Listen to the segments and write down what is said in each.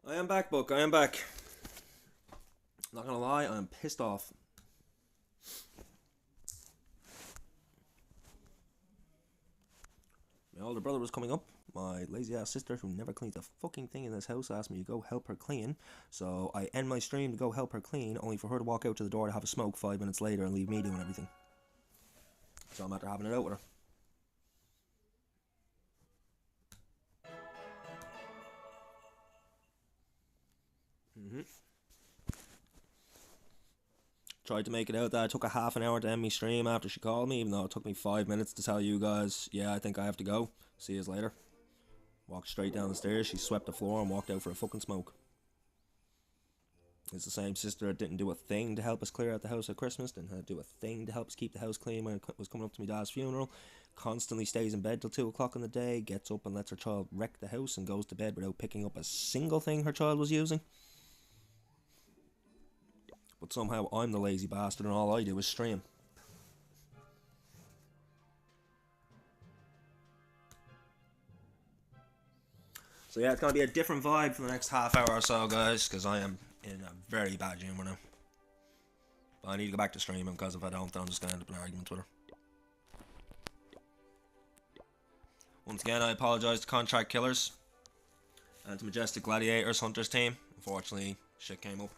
I am back, Book. I am back. Not gonna lie, I'm pissed off. My older brother was coming up. My lazy ass sister, who never cleans the fucking thing in this house, asked me to go help her clean. So I end my stream to go help her clean, only for her to walk out to the door to have a smoke 5 minutes later and leave me doing everything. So I'm after having it out with her. Mm-hmm. Tried to make it out that I took a half an hour to end my stream after she called me, even though it took me 5 minutes to tell you guys, yeah, I think I have to go. See you later. Walked straight down the stairs, she swept the floor and walked out for a fucking smoke. It's the same sister that didn't do a thing to help us clear out the house at Christmas, didn't do a thing to help us keep the house clean when it was coming up to my dad's funeral, constantly stays in bed till 2 o'clock in the day, gets up and lets her child wreck the house and goes to bed without picking up a single thing her child was using. But somehow I'm the lazy bastard and all I do is stream. So yeah, it's going to be a different vibe for the next half hour or so, guys, because I am in a very bad humour now. But I need to go back to streaming, because if I don't, then I'm just going to end up in an argument with her. Once again, I apologise to Contract Killers and to Majestic Gladiators Hunters team. Unfortunately, shit came up.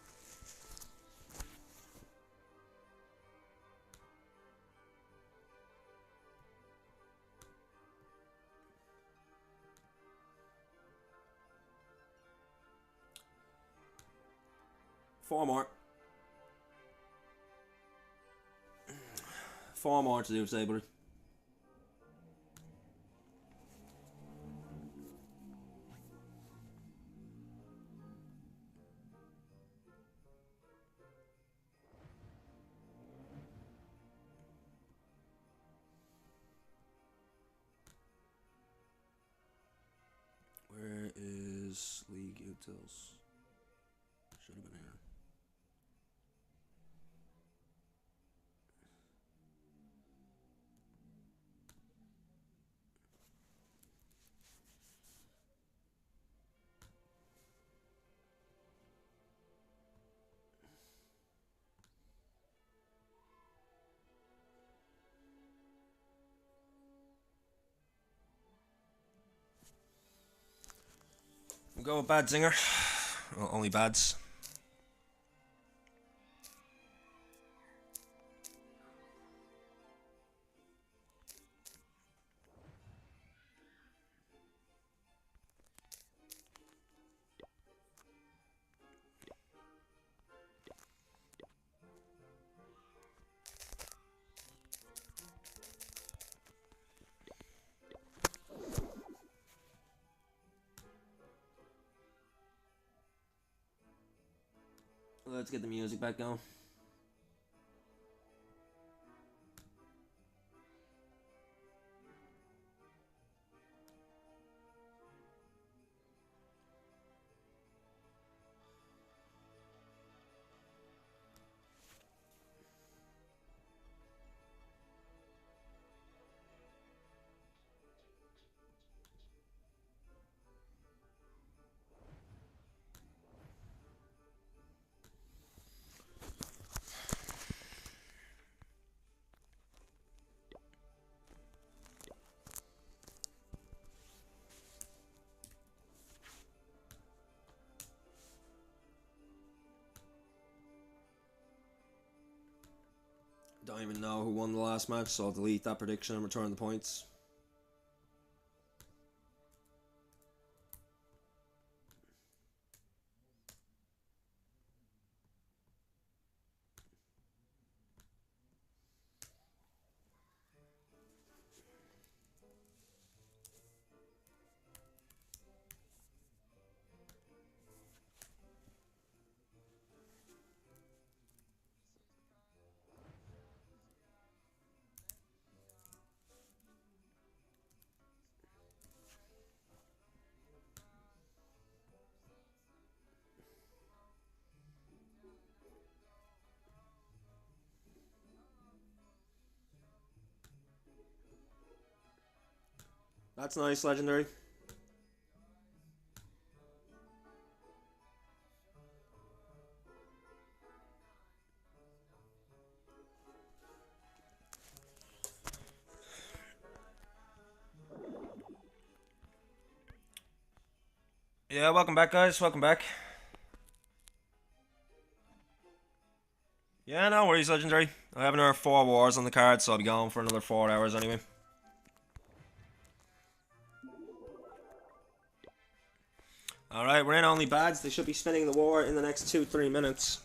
Four more. Four more to do today, buddy. Where is League Utils? Should have been here. We'll go with Bad Zinger. Well, only Bads. Let's get the music back going. Don't even know who won the last match, so I'll delete that prediction and return the points. That's nice, Legendary. Yeah, welcome back, guys. Welcome back. Yeah, no worries, Legendary. I have another 4 wars on the card, so I'll be going for another 4 hours anyway. Alright, we're in only bads. They should be spinning the war in the next 2-3 minutes.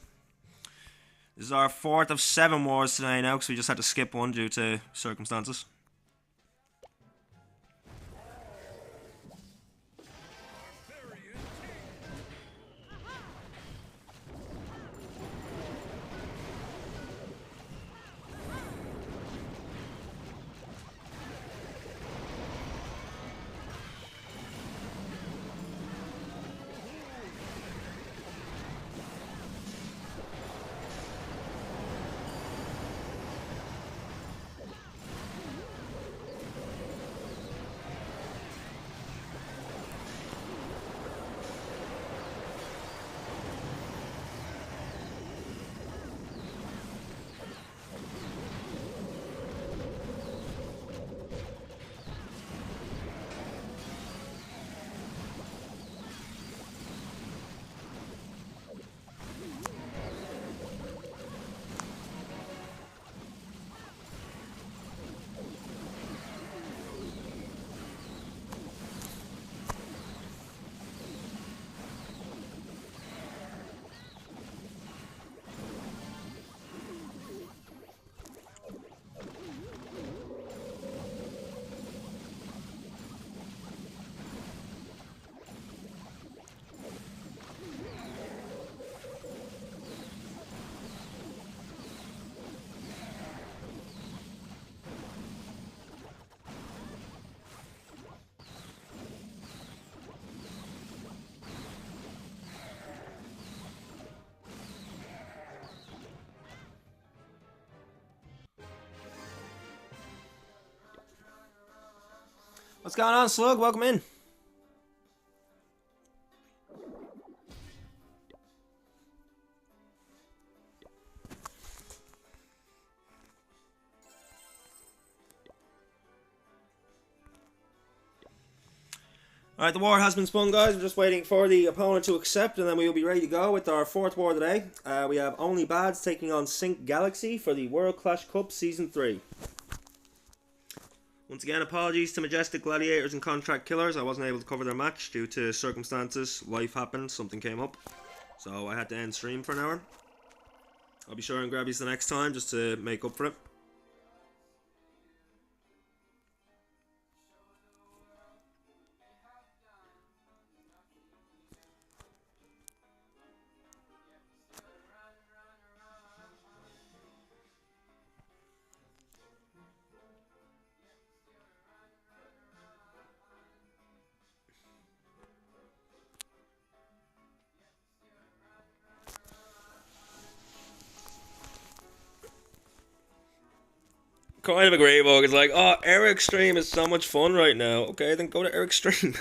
This is our 4th of 7 wars today now, because we just had to skip one due to circumstances. What's going on, Slug? Welcome in. Alright, the war has been spun, guys. We're just waiting for the opponent to accept, and then we will be ready to go with our 4th war today. We have Only Bads taking on Sync Galaxy for the World Clash Cup Season 3. Once again, apologies to Majestic Gladiators and Contract Killers. I wasn't able to cover their match due to circumstances. Life happened, something came up. So I had to end stream for an hour. I'll be sure and grab you the next time just to make up for it. Kind of agree, Vogue. It's like, oh, Eric Stream is so much fun right now. Okay, then go to Eric Stream.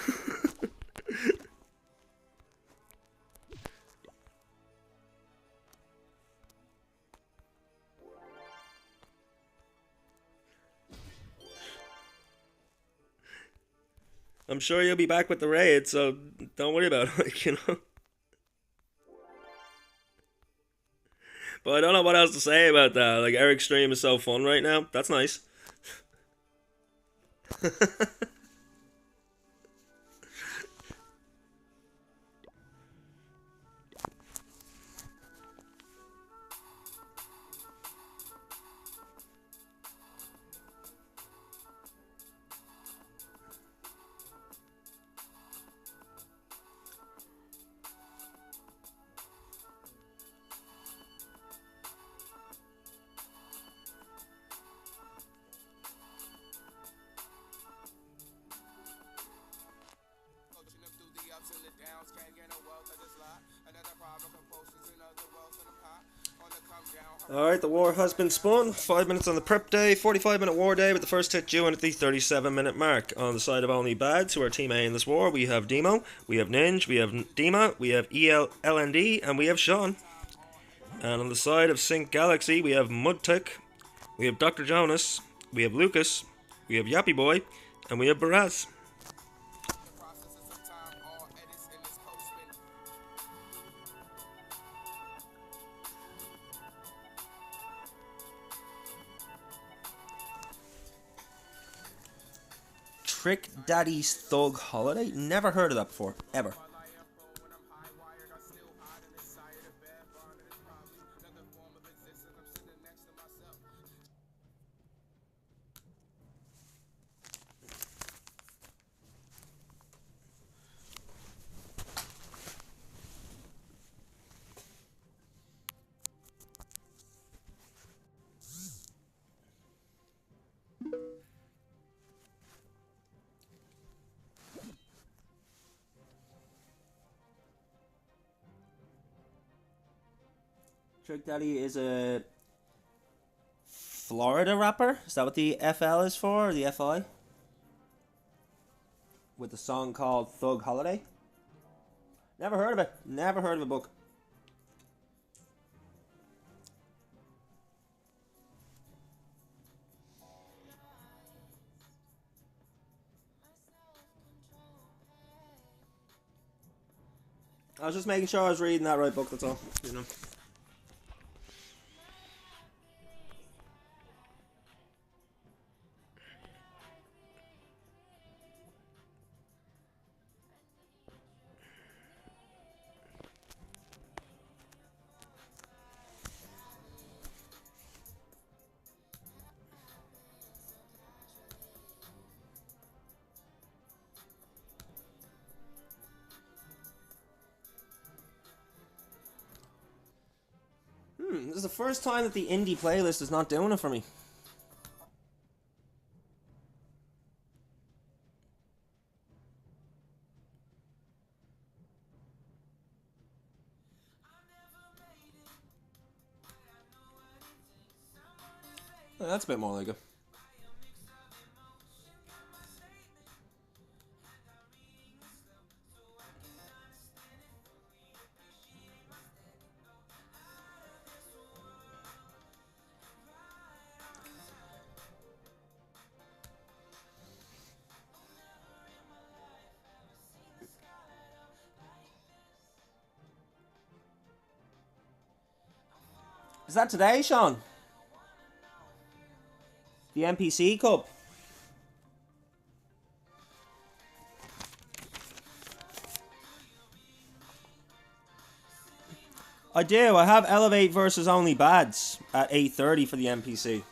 I'm sure you'll be back with the raid, so don't worry about it, like, you know. But I don't know what else to say about that. Like, Eric's stream is so fun right now. That's nice. Alright, the war has been spun. 5 minutes on the prep day, 45-minute war day with the first hit due in at the 37-minute mark. On the side of Only Bads, who are Team A in this war, we have Demo, we have Ninja, we have Dima, we have ELND, and we have Sean. And on the side of Sync Galaxy, we have Mudtick, we have Dr. Jonas, we have Lucas, we have Yappy Boy, and we have Baraz. Trick Daddy's Thug Holiday? Never heard of that before, ever. Trick Daddy is a Florida rapper. Is that what the FL is for, or the FI? With a song called Thug Holiday. Never heard of it. Never heard of a book. I was just making sure I was reading that right book, that's all. You know. This is the first time that the indie playlist is not doing it for me. That's a bit more like it. Is that today, Sean? The NPC Cup. I do. I have Elevate versus Only Bads at 8:30 for the NPC.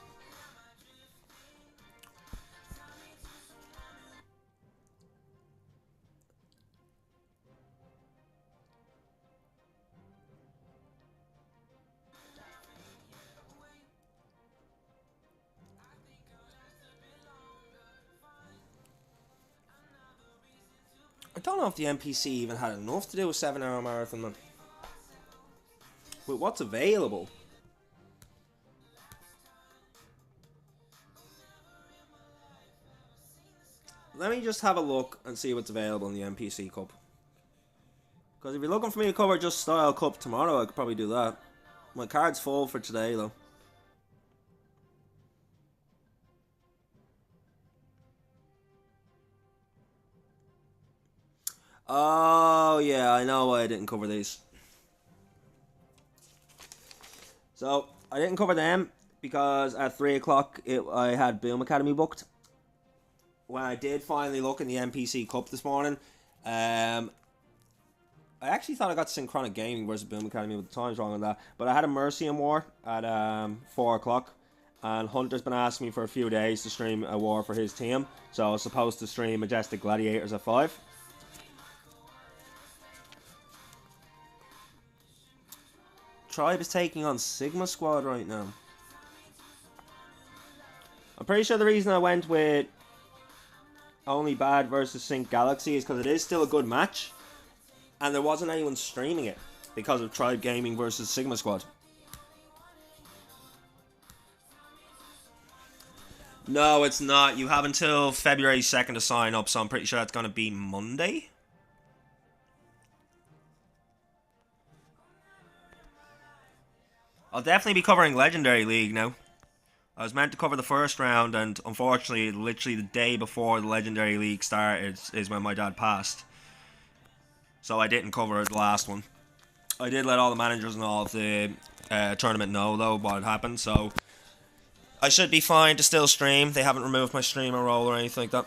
I don't know if the NPC even had enough to do a 7-hour marathon, man. With what's available. Let me just have a look and see what's available in the NPC Cup. Because if you're looking for me to cover just Style Cup tomorrow, I could probably do that. My card's full for today, though. Oh, yeah, I know why I didn't cover these. So, I didn't cover them because at 3 o'clock I had Boom Academy booked. When I did finally look in the NPC Cup this morning, I actually thought I got Synchronic Gaming versus Boom Academy, but the time's wrong on that. But I had a Mercian War at 4 o'clock, and Hunter's been asking me for a few days to stream a war for his team. So I was supposed to stream Majestic Gladiators at 5. Tribe is taking on Sigma Squad right now. I'm pretty sure the reason I went with Only Bad versus Sync Galaxy is because it is still a good match, and there wasn't anyone streaming it because of Tribe Gaming versus Sigma Squad. No, it's not. You have until February 2nd to sign up, so I'm pretty sure that's going to be Monday. I'll definitely be covering Legendary League now. I was meant to cover the first round, and unfortunately, literally the day before the Legendary League started is when my dad passed. So I didn't cover the last one. I did let all the managers and all of the tournament know, though, what had happened, so I should be fine to still stream. They haven't removed my streamer role or anything like that.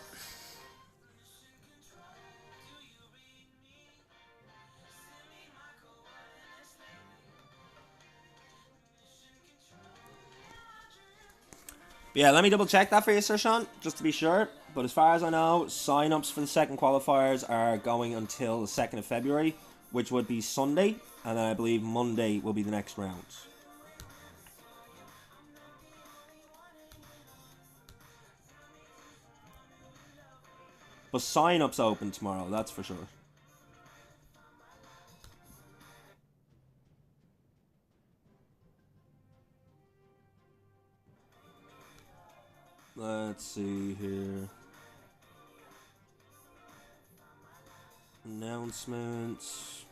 Yeah, let me double check that for you, Sir Sean, just to be sure. But as far as I know, sign-ups for the second qualifiers are going until the 2nd of February, which would be Sunday, and I believe Monday will be the next round. But sign-ups open tomorrow, that's for sure. Let's see here. Announcements.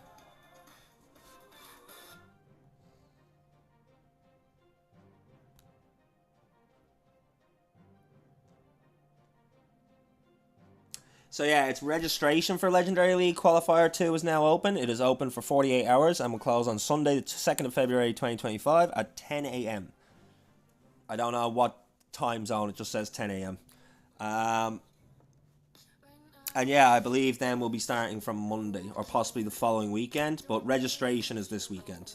So yeah, it's registration for Legendary League Qualifier 2 is now open. It is open for 48 hours and will close on Sunday, the 2nd of February 2025 at 10 a.m. I don't know what time zone, it just says 10 a.m. And yeah, I believe then we'll be starting from Monday or possibly the following weekend, but registration is this weekend.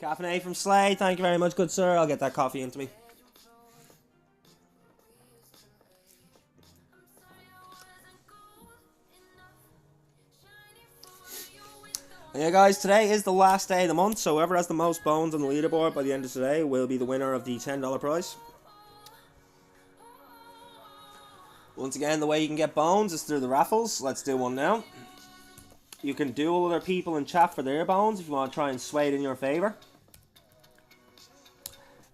Caffeine from Slade, thank you very much, good sir. I'll get that coffee into me. And yeah, guys, today is the last day of the month, so whoever has the most bones on the leaderboard by the end of today will be the winner of the $10 prize. Once again, the way you can get bones is through the raffles. Let's do one now. You can duel other people in chat for their bones if you want to try and sway it in your favor.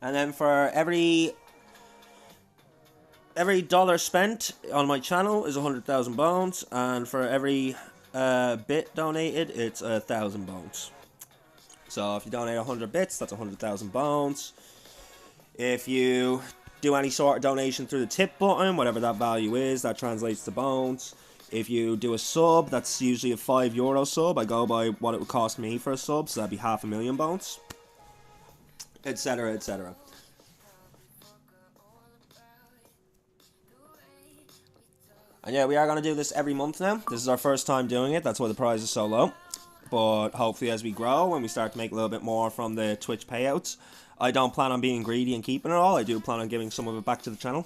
And then for every dollar spent on my channel is 100,000 bones, and for every bit donated, it's 1,000 bones. So if you donate 100 bits, that's 100,000 bones. If you do any sort of donation through the tip button, whatever that value is, that translates to bones. If you do a sub, that's usually a €5 sub. I go by what it would cost me for a sub, so that'd be 500,000 bones, etc, etc. And yeah, we are going to do this every month now. This is our first time doing it, that's why the prize is so low. But hopefully as we grow and we start to make a little bit more from the Twitch payouts, I don't plan on being greedy and keeping it all. I do plan on giving some of it back to the channel.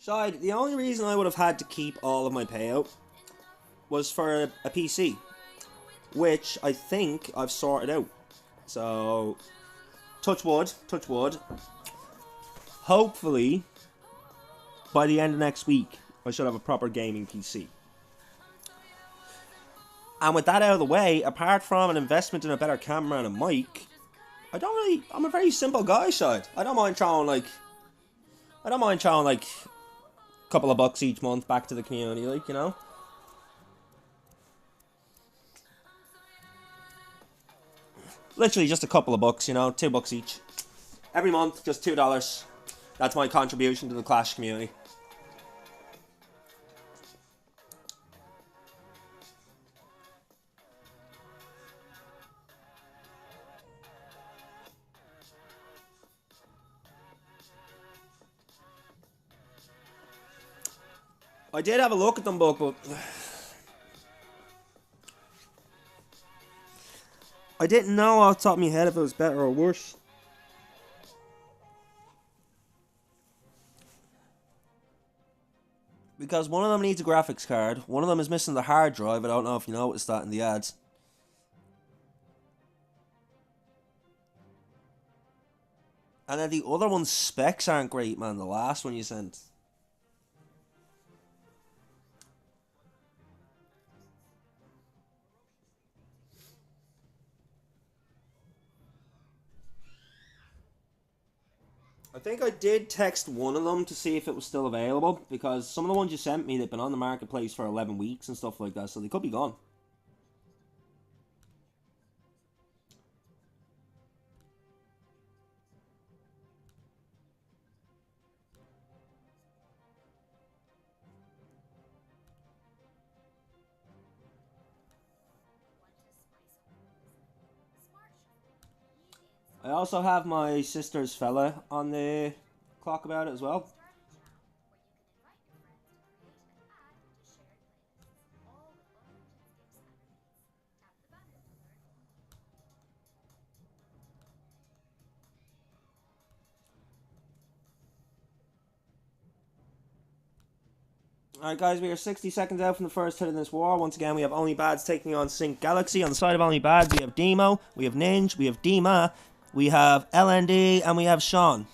Shide, the only reason I would have had to keep all of my payout was for a PC, which I think I've sorted out. So, touch wood. Hopefully, by the end of next week, I should have a proper gaming PC. And with that out of the way, apart from an investment in a better camera and a mic, I'm a very simple guy, Shide. I don't mind throwing like a couple of bucks each month back to the community, like, you know. Literally just a couple of bucks, you know, $2 each. Every month, just $2. That's my contribution to the Clash community. I did have a look at them both, but I didn't know off the top of my head if it was better or worse. Because one of them needs a graphics card, one of them is missing the hard drive. I don't know if you noticed that in the ads. And then the other one's specs aren't great, man. The last one you sent. I think I did text one of them to see if it was still available, because some of the ones you sent me, they've been on the marketplace for 11 weeks and stuff like that, so they could be gone. I also have my sister's fella on the clock about it as well. Alright guys, we are 60 seconds out from the first hit in this war. Once again, we have Only Bads taking on Sync Galaxy. On the side of Only Bads, we have Demo, we have Ninja, we have Dima, we have LND, and we have Sean.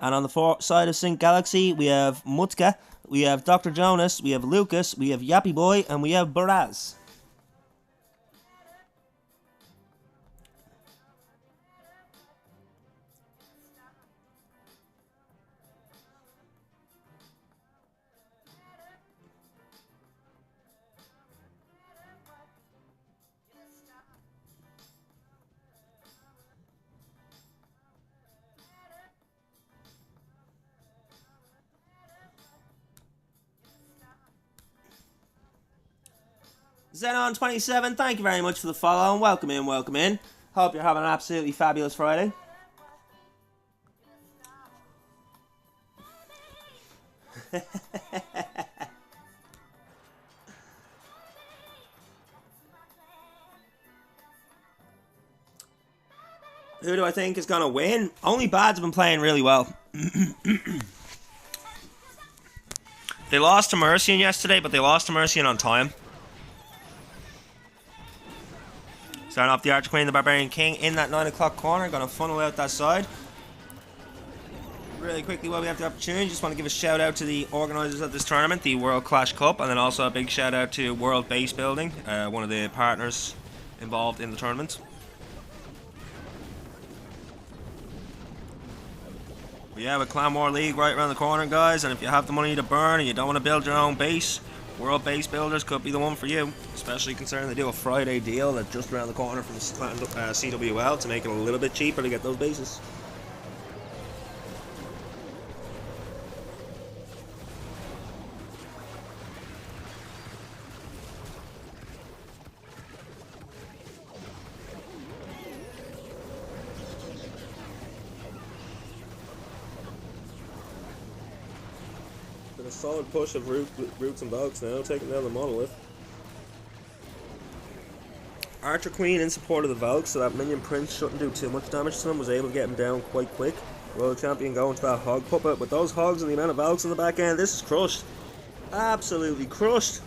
And on the side of Sync Galaxy, we have Mutka, we have Dr. Jonas, we have Lucas, we have Yappy Boy, and we have Baraz. Xenon27, thank you very much for the follow, and welcome in, welcome in. Hope you're having an absolutely fabulous Friday. Who do I think is going to win? Only Bads have been playing really well. They lost to Mercian yesterday, but they lost to Mercian on time. Starting off the Archer Queen, the Barbarian King in that 9 o'clock corner. Going to funnel out that side. Really quickly while we have the opportunity, just want to give a shout out to the organisers of this tournament, the World Clash Cup, and then also a big shout out to World Base Building, one of the partners involved in the tournament. But yeah, with Clan War League right around the corner, guys, and if you have the money to burn and you don't want to build your own base, World Base Builders could be the one for you, especially considering they do a Friday deal that's just around the corner from CWL to make it a little bit cheaper to get those bases. A solid push of Roots and Dogs now, taking down the Monolith. Archer Queen in support of the Valk, so that Minion Prince shouldn't do too much damage to him, was able to get him down quite quick. World Champion going to that Hog Puppet. With those Hogs and the amount of Valks in the back end, this is crushed. Absolutely crushed.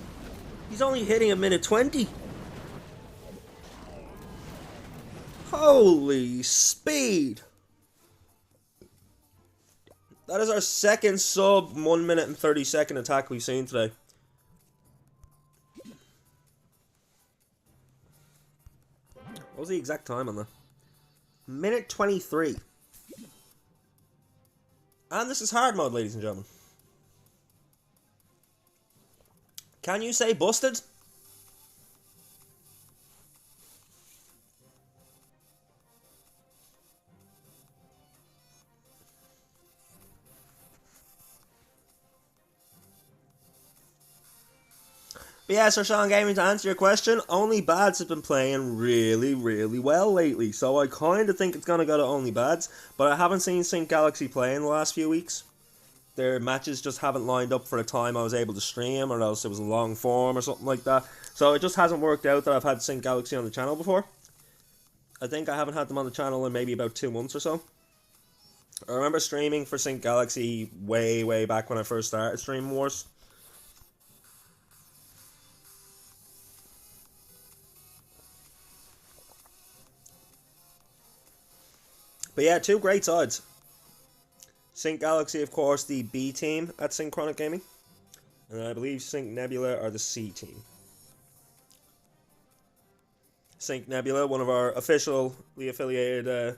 He's only hitting a minute 20. Holy speed. That is our second sub 1 minute and 30 second attack we've seen today. What was the exact time on that? Minute 23. And this is hard mode, ladies and gentlemen. Can you say busted? But yeah, Sir Sean Gaming, to answer your question, Only Bads have been playing really, really well lately. So I kind of think it's going to go to Only Bads. But I haven't seen Sync Galaxy play in the last few weeks. Their matches just haven't lined up for the time I was able to stream, or else it was a long form or something like that. So it just hasn't worked out that I've had Sync Galaxy on the channel before. I think I haven't had them on the channel in maybe about 2 months or so. I remember streaming for Sync Galaxy way, way back when I first started streaming Wars. But yeah, two great sides. Sync Galaxy, of course, the B team at Synchronic Gaming. And I believe Sync Nebula are the C team. Sync Nebula, one of our officially affiliated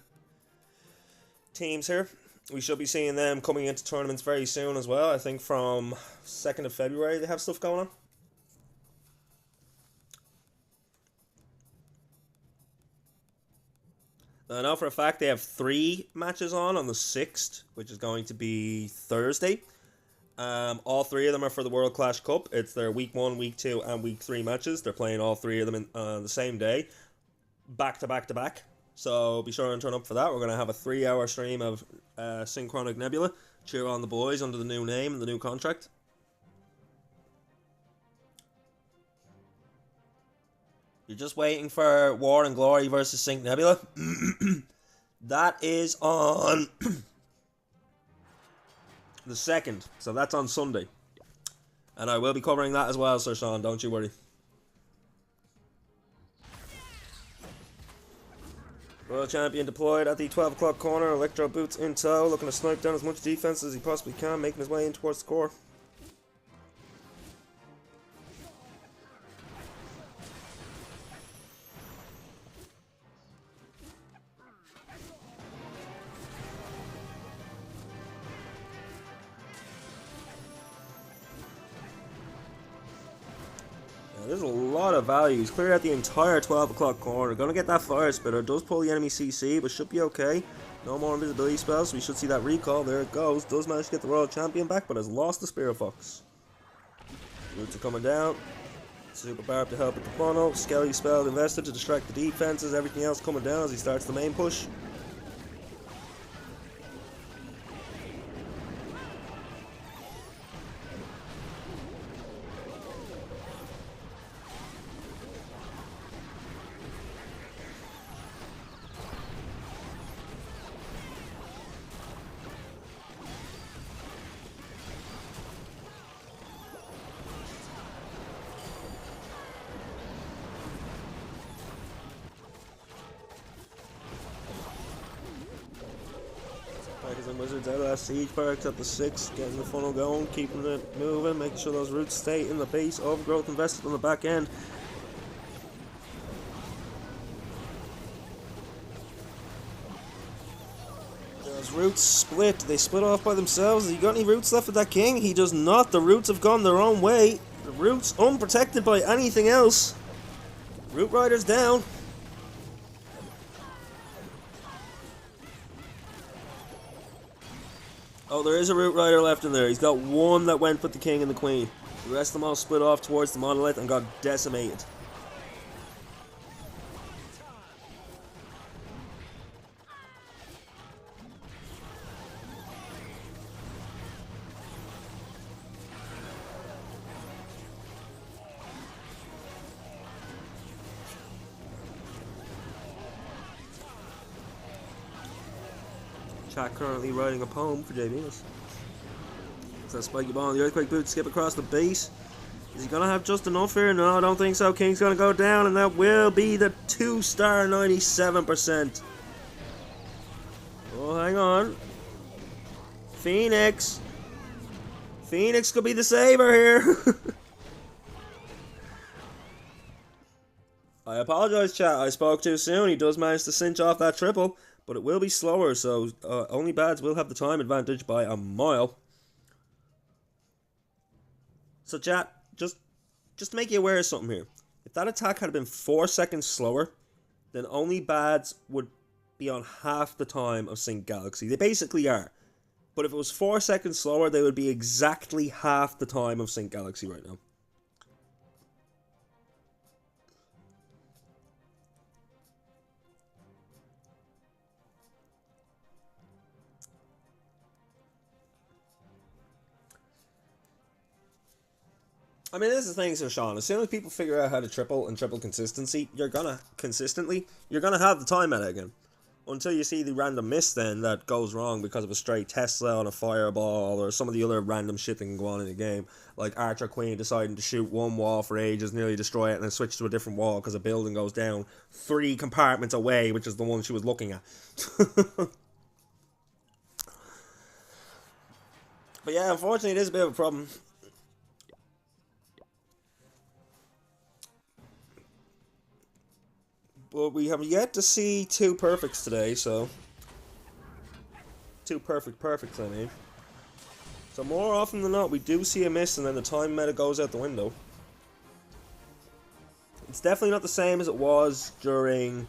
teams here. We should be seeing them coming into tournaments very soon as well. I think from 2nd of February they have stuff going on. I know for a fact they have 3 matches on the 6th, which is going to be Thursday. All 3 of them are for the World Clash Cup. It's their Week 1, Week 2, and Week 3 matches. They're playing all 3 of them on the same day. Back to back to back. So be sure and turn up for that. We're going to have a 3-hour stream of Synchronic Nebula. Cheer on the boys under the new name and the new contract. You're just waiting for War and Glory versus Sync Nebula. That is on the 2nd. So that's on Sunday. And I will be covering that as well, Sir Sean. Don't you worry. World Champion deployed at the 12 o'clock corner. Electro boots in tow, looking to snipe down as much defense as he possibly can, making his way in towards the core. There's a lot of value. He's cleared out the entire 12 o'clock corner. Gonna get that fire spitter. Does pull the enemy CC, but should be okay. No more invisibility spells, so we should see that recall. There it goes. Does manage to get the Royal Champion back, but has lost the Spirit Fox. Roots are coming down. Super Barb to help with the funnel. Skelly spell invested to distract the defenses. Everything else coming down as he starts the main push. And Wizards out of that siege barracks at the 6, getting the funnel going, keeping it moving, making sure those roots stay in the base. Overgrowth invested on the back end. Those roots split. They split off by themselves. Has he got any roots left with that king? He does not. The roots have gone their own way. The roots unprotected by anything else. Root Rider's down. Oh, there is a Root Rider left in there. He's got one that went with the king and the queen. The rest of them all split off towards the monolith and got decimated. Chat currently writing a poem for Jay Venus. So Spiky Ball and the Earthquake Boot skip across the base. Is he gonna have just enough here? No, I don't think so. King's gonna go down, and that will be the 2-star 97%. Oh, hang on. Phoenix. Phoenix could be the saver here. I apologize, chat. I spoke too soon. He does manage to cinch off that triple. But it will be slower, so only bads will have the time advantage by a mile. So chat, just to make you aware of something here. If that attack had been 4 seconds slower, then only bads would be on half the time of Sync Galaxy. They basically are. But if it was 4 seconds slower, they would be exactly half the time of Sync Galaxy right now. I mean, this is the thing, Sir Sean. As soon as people figure out how to triple and triple consistently, you're gonna have the time meta again. Until you see the random miss then that goes wrong because of a stray Tesla on a fireball or some of the other random shit that can go on in the game. Like Archer Queen deciding to shoot one wall for ages, nearly destroy it, and then switch to a different wall because a building goes down 3 compartments away, which is the one she was looking at. But yeah, unfortunately it is a bit of a problem. But we have yet to see 2 perfects today, so... 2 perfects, I mean. So more often than not, we do see a miss and then the time meta goes out the window. It's definitely not the same as it was during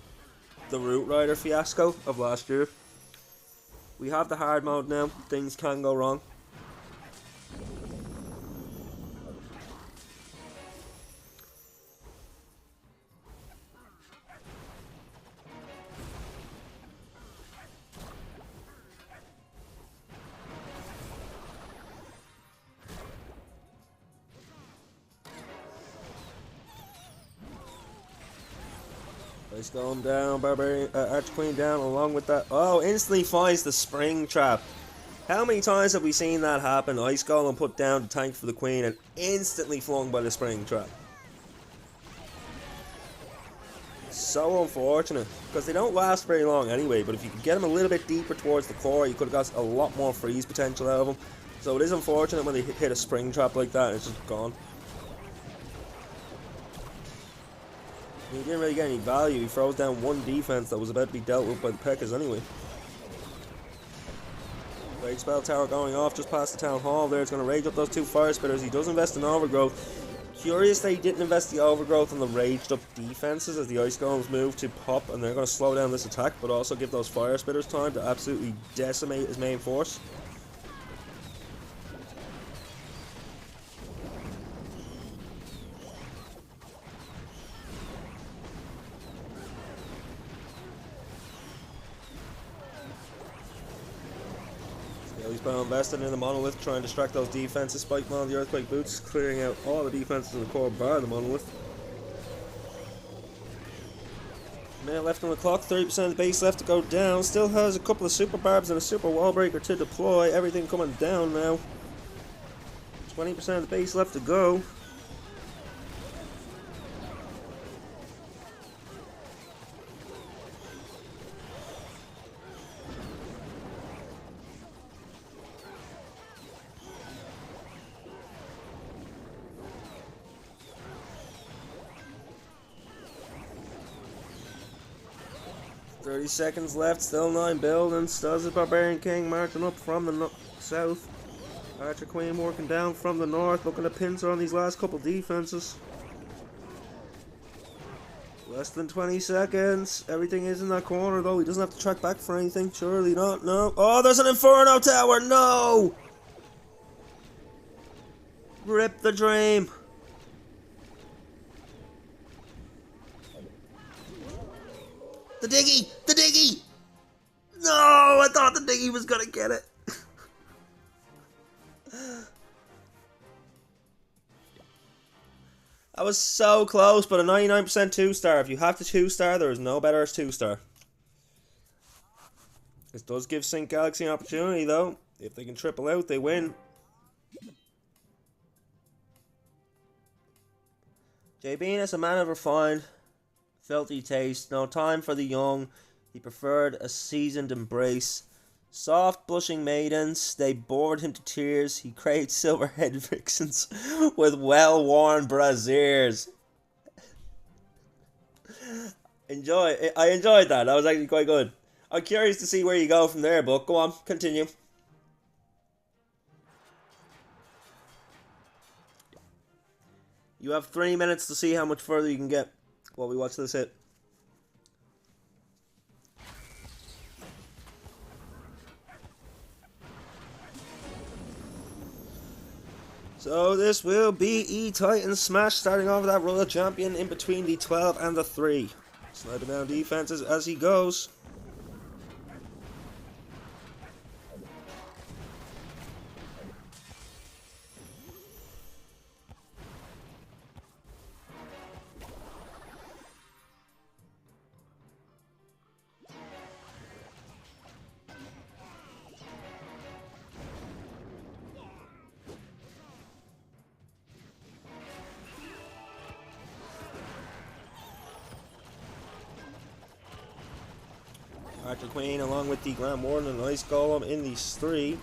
the Root Rider fiasco of last year. We have the hard mode now. Things can go wrong. Ice Golem down, Barbarian, Archer Queen down, along with that. Oh, instantly finds the Spring Trap. How many times have we seen that happen? Ice Golem put down the tank for the Queen and instantly flung by the Spring Trap. So unfortunate, because they don't last very long anyway, but if you could get them a little bit deeper towards the core, you could have got a lot more freeze potential out of them. So it is unfortunate when they hit a Spring Trap like that and it's just gone. He didn't really get any value. He throws down one defense that was about to be dealt with by the P.E.K.K.A.s anyway. Rage Spell Tower going off just past the Town Hall there. It's going to rage up those two Fire Spitters. He does invest in Overgrowth. Curious that he didn't invest the Overgrowth on the raged up defenses as the Ice Golems move to pop, and they're going to slow down this attack, but also give those Fire Spitters time to absolutely decimate his main force. He's been invested in the Monolith, trying to distract those defenses. Spike on the Earthquake Boots, clearing out all the defenses in the core bar the Monolith. Minute left on the clock, 30% of the base left to go down. Still has a couple of Super Barbs and a Super Wall Breaker to deploy. Everything coming down now. 20% of the base left to go. 30 seconds left, still 9 buildings. Does the Barbarian King marching up from the south. Archer Queen working down from the north, looking to pincer on these last couple defenses. Less than 20 seconds. Everything is in that corner though. He doesn't have to track back for anything. Surely not. No. Oh, there's an Inferno Tower. No! Rip the dream. The Diggy! The Diggy! No! I thought the Diggy was gonna get it. I was so close, but a 99% 2-star. If you have to 2-star, there is no better as 2-star. This does give Sync Galaxy an opportunity, though. If they can triple out, they win. Jay Venus, a man of refined, filthy taste. No time for the young. He preferred a seasoned embrace. Soft blushing maidens, they bored him to tears. He craved silver-headed vixens with well-worn brassiers. I enjoyed that. That was actually quite good. I'm curious to see where you go from there, but go on, continue. You have 3 minutes to see how much further you can get while we watch this hit. So this will be E-Titan Smash, starting off with that Royal Champion in between the 12 and the 3. Sliding down defenses as he goes. Archer Queen along with the Grand Warden and Ice Golem in these 3.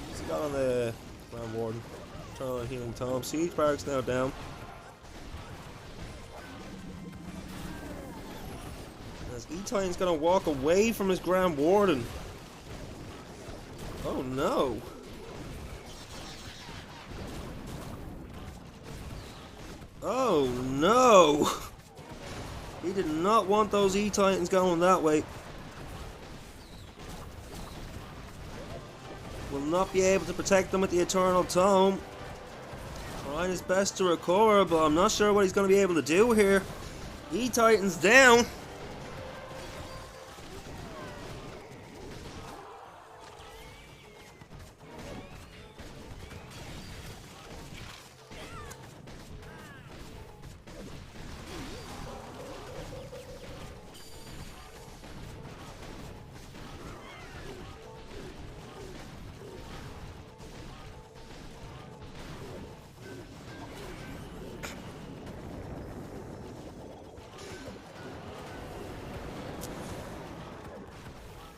He's got on the Grand Warden. Turn on Healing Tome. Siege Barracks now down. As E-Titan's gonna walk away from his Grand Warden. Oh no. Oh no. He did not want those E-Titans going that way. Will not be able to protect them with the Eternal Tome. Trying his best to recover, but I'm not sure what he's going to be able to do here. E-Titan's down.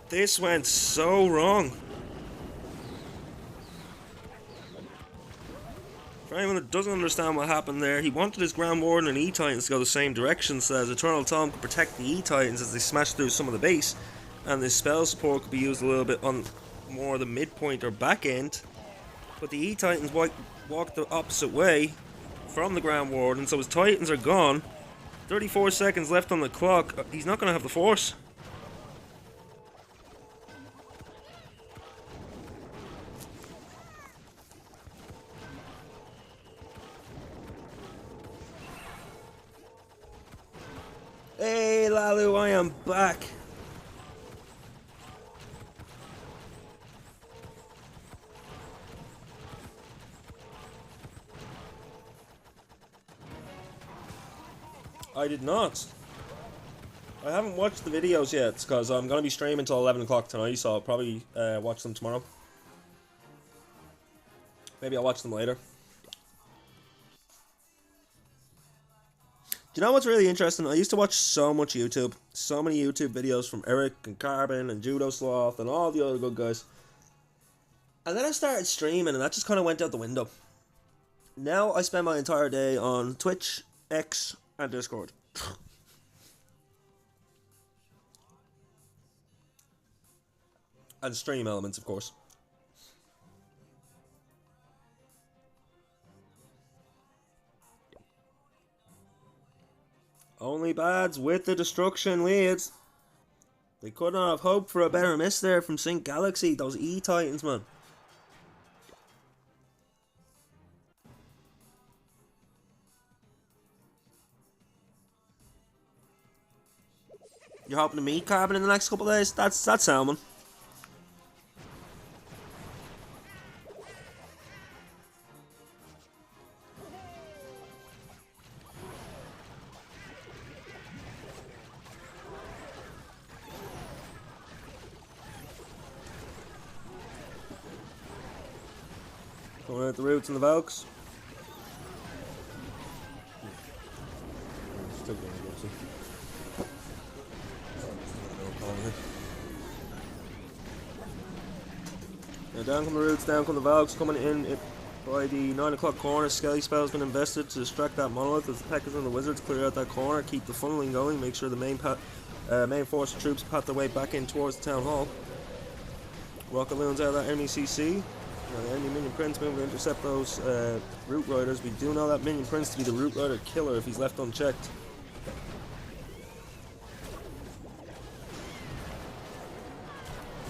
This went so wrong. For anyone that doesn't understand what happened there, he wanted his Grand Warden and E-Titans to go the same direction so that Eternal Tom could protect the E-Titans as they smash through some of the base, and the spell support could be used a little bit on more the midpoint or back end. But the E-Titans walked the opposite way from the Grand Warden, so his Titans are gone. 34 seconds left on the clock. He's not going to have the force. Hey Lalu, I am back. I did not. I haven't watched the videos yet because I'm going to be streaming until 11 o'clock tonight, so I'll probably watch them tomorrow. Maybe I'll watch them later. Do you know what's really interesting? I used to watch so much YouTube. So many YouTube videos from Eric and Carbon and Judo Sloth and all the other good guys. And then I started streaming and that just kind of went out the window. Now I spend my entire day on Twitch, X, and Discord. And stream elements, of course. Only bads with the destruction leads. They could not have hoped for a better miss there from Sync Galaxy. Those E-Titans, man. You're hoping to meet Carbon in the next couple of days? That's Salmon. Going out the roots and the Valks. Still going to go, now down come the roots, down come the Valks, coming in by the 9 o'clock corner. Skelly Spell's been invested to distract that Monolith as the Pekkas and the Wizards clear out that corner, keep the funneling going, make sure the main force of troops pat their way back in towards the Town Hall. Rockaloons out of that enemy CC. Now the enemy Minion Prince moving to intercept those Root Riders. We do know that Minion Prince to be the Root Rider killer if he's left unchecked.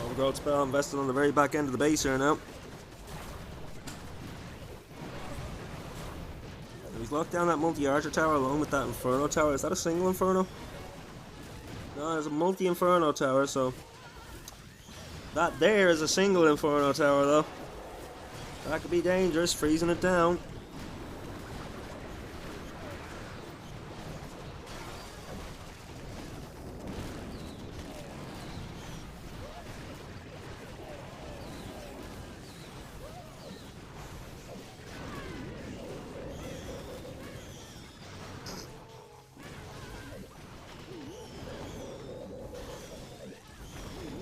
Overgrowth spell invested on the very back end of the base here now. And he's locked down that multi-archer tower along with that Inferno tower. Is that a single Inferno? No, there's a multi-Inferno tower, so... That there is a single Inferno tower, though. That could be dangerous, freezing it down.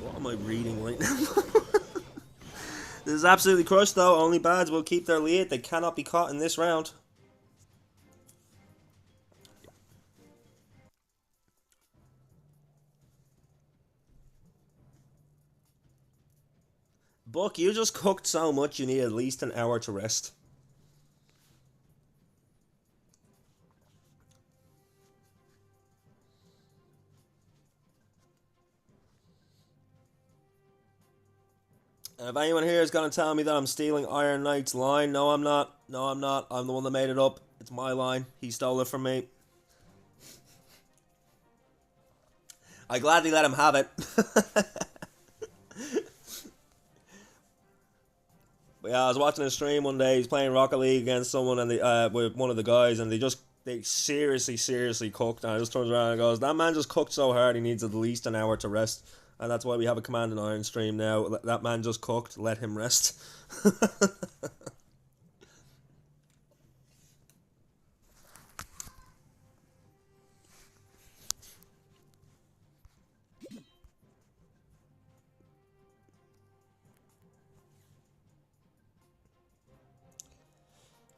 What am I reading right now? This is absolutely crushed though. Only bads will keep their lead. They cannot be caught in this round. Buck, you just cooked so much you need at least an hour to rest. And if anyone here is going to tell me that I'm stealing Iron Knight's line, no I'm not. No I'm not. I'm the one that made it up. It's my line. He stole it from me. I gladly let him have it. But yeah, I was watching a stream one day. He's playing Rocket League against someone and with one of the guys, and they seriously cooked. And I just turns around and goes, "That man just cooked so hard. He needs at least an hour to rest." And that's why we have a Command and Iron stream now. That man just cooked. Let him rest.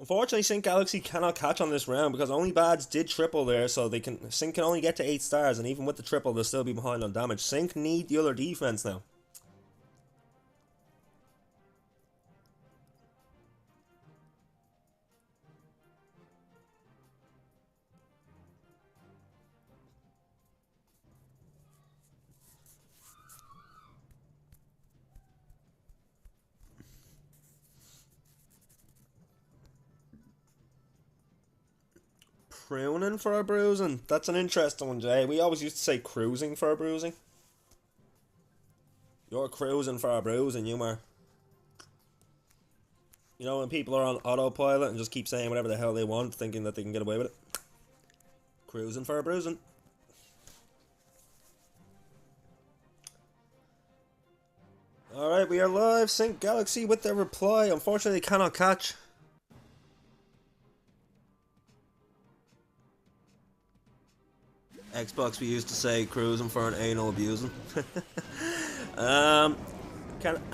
Unfortunately, Sync Galaxy cannot catch on this round because only bads did triple there, so Sync can only get to 8 stars, and even with the triple, they'll still be behind on damage. Sync need the other defense now. Pruning for a bruising? That's an interesting one, Jay. We always used to say cruising for a bruising. You're cruising for a bruising, you are. You know when people are on autopilot and just keep saying whatever the hell they want, thinking that they can get away with it? Cruising for a bruising. Alright, we are live. Sync Galaxy with their reply. Unfortunately, they cannot catch. Xbox, we used to say cruising for an anal abusing. Can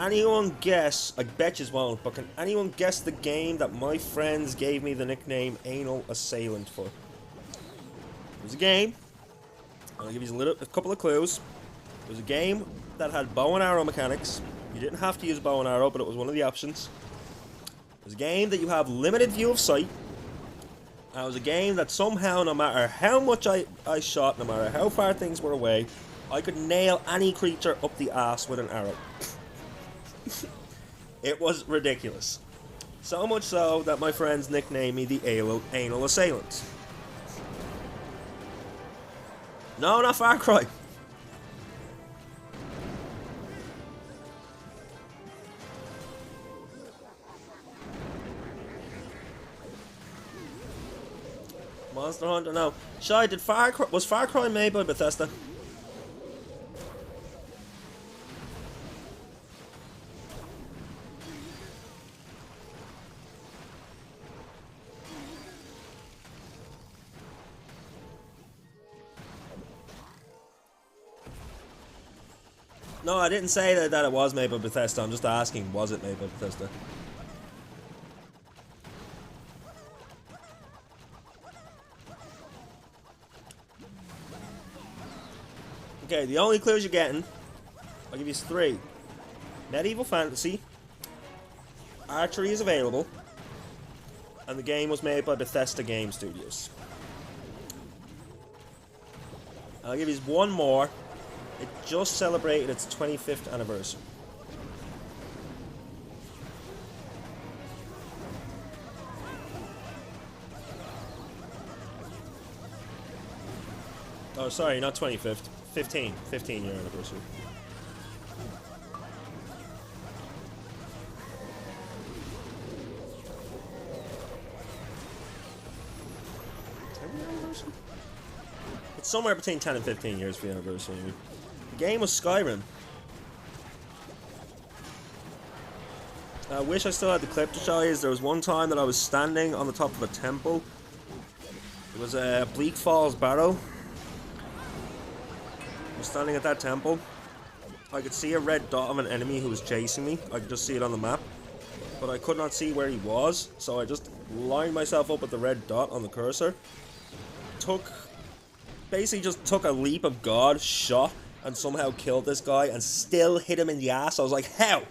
anyone guess, I bet you won't, but can anyone guess the game that my friends gave me the nickname Anal Assailant for? It was a game, I'll give you a couple of clues. It was a game that had bow and arrow mechanics. You didn't have to use bow and arrow, but it was one of the options. It was a game that you have limited view of sight. And it was a game that somehow, no matter how much I shot, no matter how far things were away, I could nail any creature up the ass with an arrow. It was ridiculous. So much so that my friends nicknamed me the Anal Assailant. No, not Far Cry. Monster Hunter, no. Shy, was Far Cry made by Bethesda? No, I didn't say that it was made by Bethesda. I'm just asking, was it made by Bethesda? Okay, the only clues you're getting, I'll give you 3. Medieval fantasy, archery is available, and the game was made by Bethesda Game Studios. I'll give you one more. It just celebrated its 25th anniversary. Oh, sorry, not 25th. 15 year anniversary. It's somewhere between 10 and 15 years for the anniversary. The game was Skyrim. I wish I still had the clip to show you. There was one time that I was standing on the top of a temple. It was a Bleak Falls Barrow. I was standing at that temple. I could see a red dot of an enemy who was chasing me. I could just see it on the map. But I could not see where he was, so I just lined myself up with the red dot on the cursor. Basically just took a leap of God, shot, and somehow killed this guy and still hit him in the ass. I was like, how?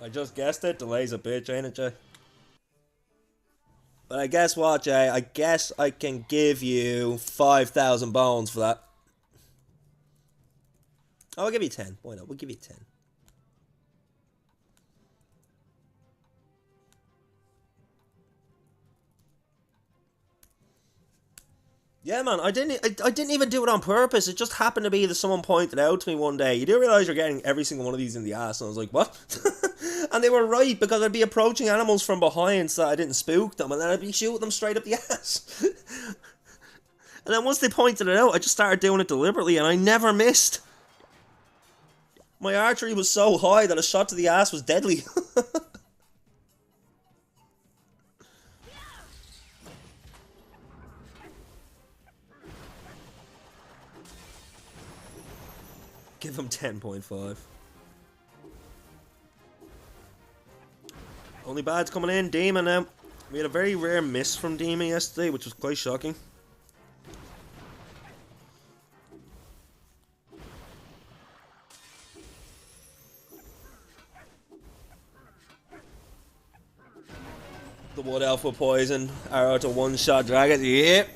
I just guessed it. Delay's a bitch, ain't it, Jay? But I guess what, Jay? I guess I can give you 5,000 bones for that. I'll give you 10. Why not? We'll give you 10. Yeah, man, I didn't even do it on purpose. It just happened to be that someone pointed out to me one day. You do realize you're getting every single one of these in the ass? And I was like, what? And they were right, because I'd be approaching animals from behind so I didn't spook them, and then I'd be shooting them straight up the ass. And then once they pointed it out, I just started doing it deliberately, and I never missed. My archery was so high that a shot to the ass was deadly. give them 10.5. Only bad's coming in, Demon now. We had a very rare miss from Demon yesterday, which was quite shocking. The Wood Elf with poison. Arrow to one-shot dragon. Yep.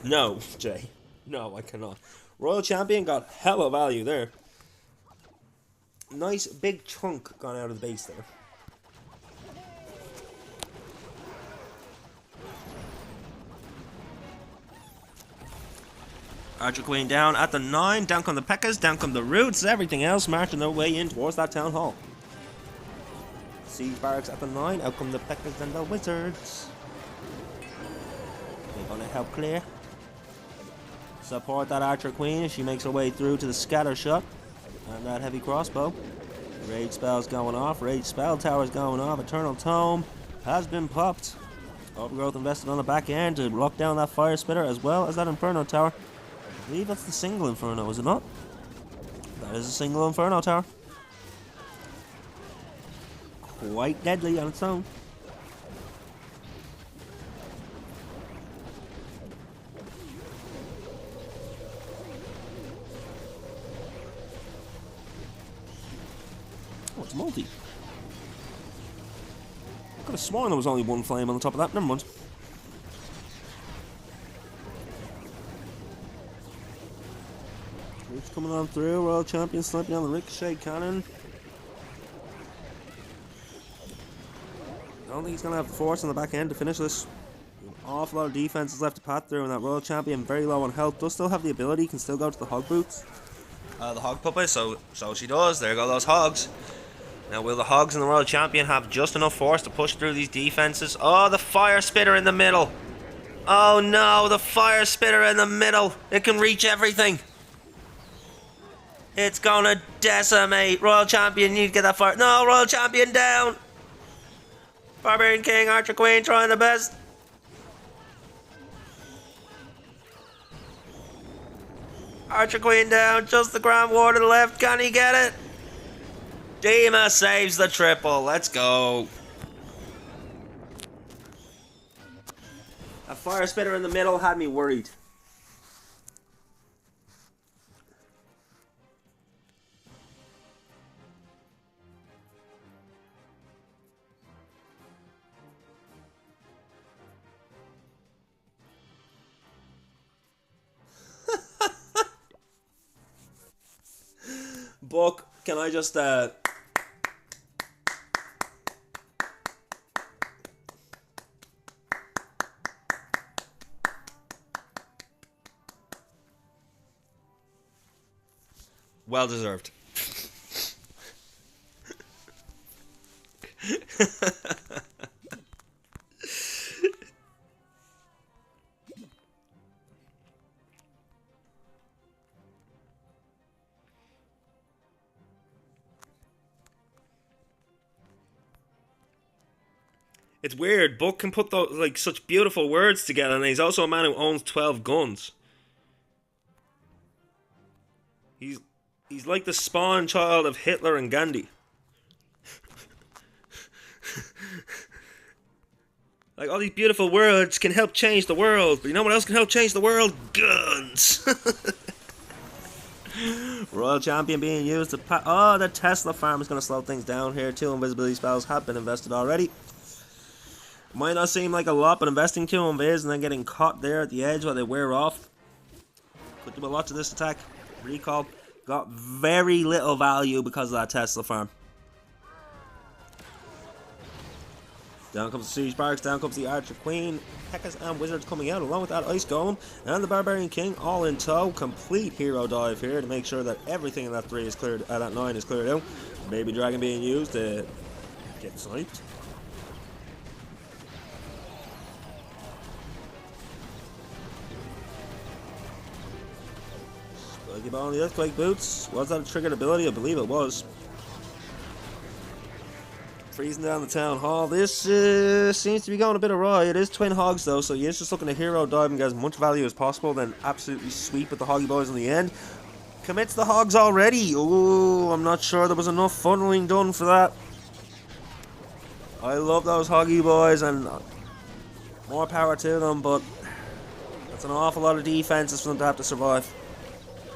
No, Jay. No, I cannot. Royal Champion got hella value there. Nice big chunk gone out of the base there. Archer Queen down at the 9. Down come the P.E.K.K.A.s. Down come the Roots. Everything else marching their way in towards that Town Hall. Siege Barracks at the 9. Out come the P.E.K.K.A.s and the Wizards. They're gonna help clear. Support that Archer Queen as she makes her way through to the Scatter Shot. And that heavy crossbow. Rage spell's going off. Rage spell tower's going off. Eternal Tome has been popped. Overgrowth invested on the back end to lock down that Fire Spitter as well as that Inferno Tower. I believe that's the single Inferno, is it not? That is a single Inferno Tower. Quite deadly on its own. Oh, it's multi. I could have sworn there was only one flame on the top of that. Never mind. It's coming on through. Royal Champion sniping on the Ricochet Cannon. I don't think he's going to have the force on the back end to finish this. An awful lot of defense is left to pat through, and that Royal Champion very low on health. Does still have the ability, can still go to the Hog Boots. The Hog Puppet, so she does. There go those Hogs. Now, will the Hogs and the Royal Champion have just enough force to push through these defenses? Oh, the Fire Spitter in the middle. Oh no, the Fire Spitter in the middle. It can reach everything. It's gonna decimate. Royal Champion, you need to get that fire. No, Royal Champion down. Barbarian King, Archer Queen trying the best. Archer Queen down, just the Grand Warden left. Can he get it? Dima saves the triple. Let's go. A Fire Spitter in the middle had me worried. Book, can I just well deserved. It's weird. Buck can put those, like, such beautiful words together, and he's also a man who owns 12 guns. He's like the spawn child of Hitler and Gandhi. Like, all these beautiful words can help change the world, but you know what else can help change the world? Guns! Royal Champion being used to oh, the Tesla farm is going to slow things down here. 2 invisibility spells have been invested already. Might not seem like a lot, but investing 2 invis and then getting caught there at the edge while they wear off could do a lot to this attack. Recall got very little value because of that Tesla farm. Down comes the Siege Barracks, down comes the Archer Queen. P.E.K.K.A.s and Wizards coming out along with that Ice Golem and the Barbarian King all in tow. Complete hero dive here to make sure that everything in that 3 is cleared, that 9 is cleared out. Baby Dragon being used to get sniped. Spiky Ball on the Earthquake Boots. Was that a triggered ability? I believe it was. Freezing down the town hall. This seems to be going a bit awry. It is twin hogs though, so he is just looking to hero dive and get as much value as possible, then absolutely sweep with the hoggy boys in the end. Commits the hogs already. Oh, I'm not sure there was enough funneling done for that. I love those hoggy boys and more power to them, but that's an awful lot of defenses for them to have to survive.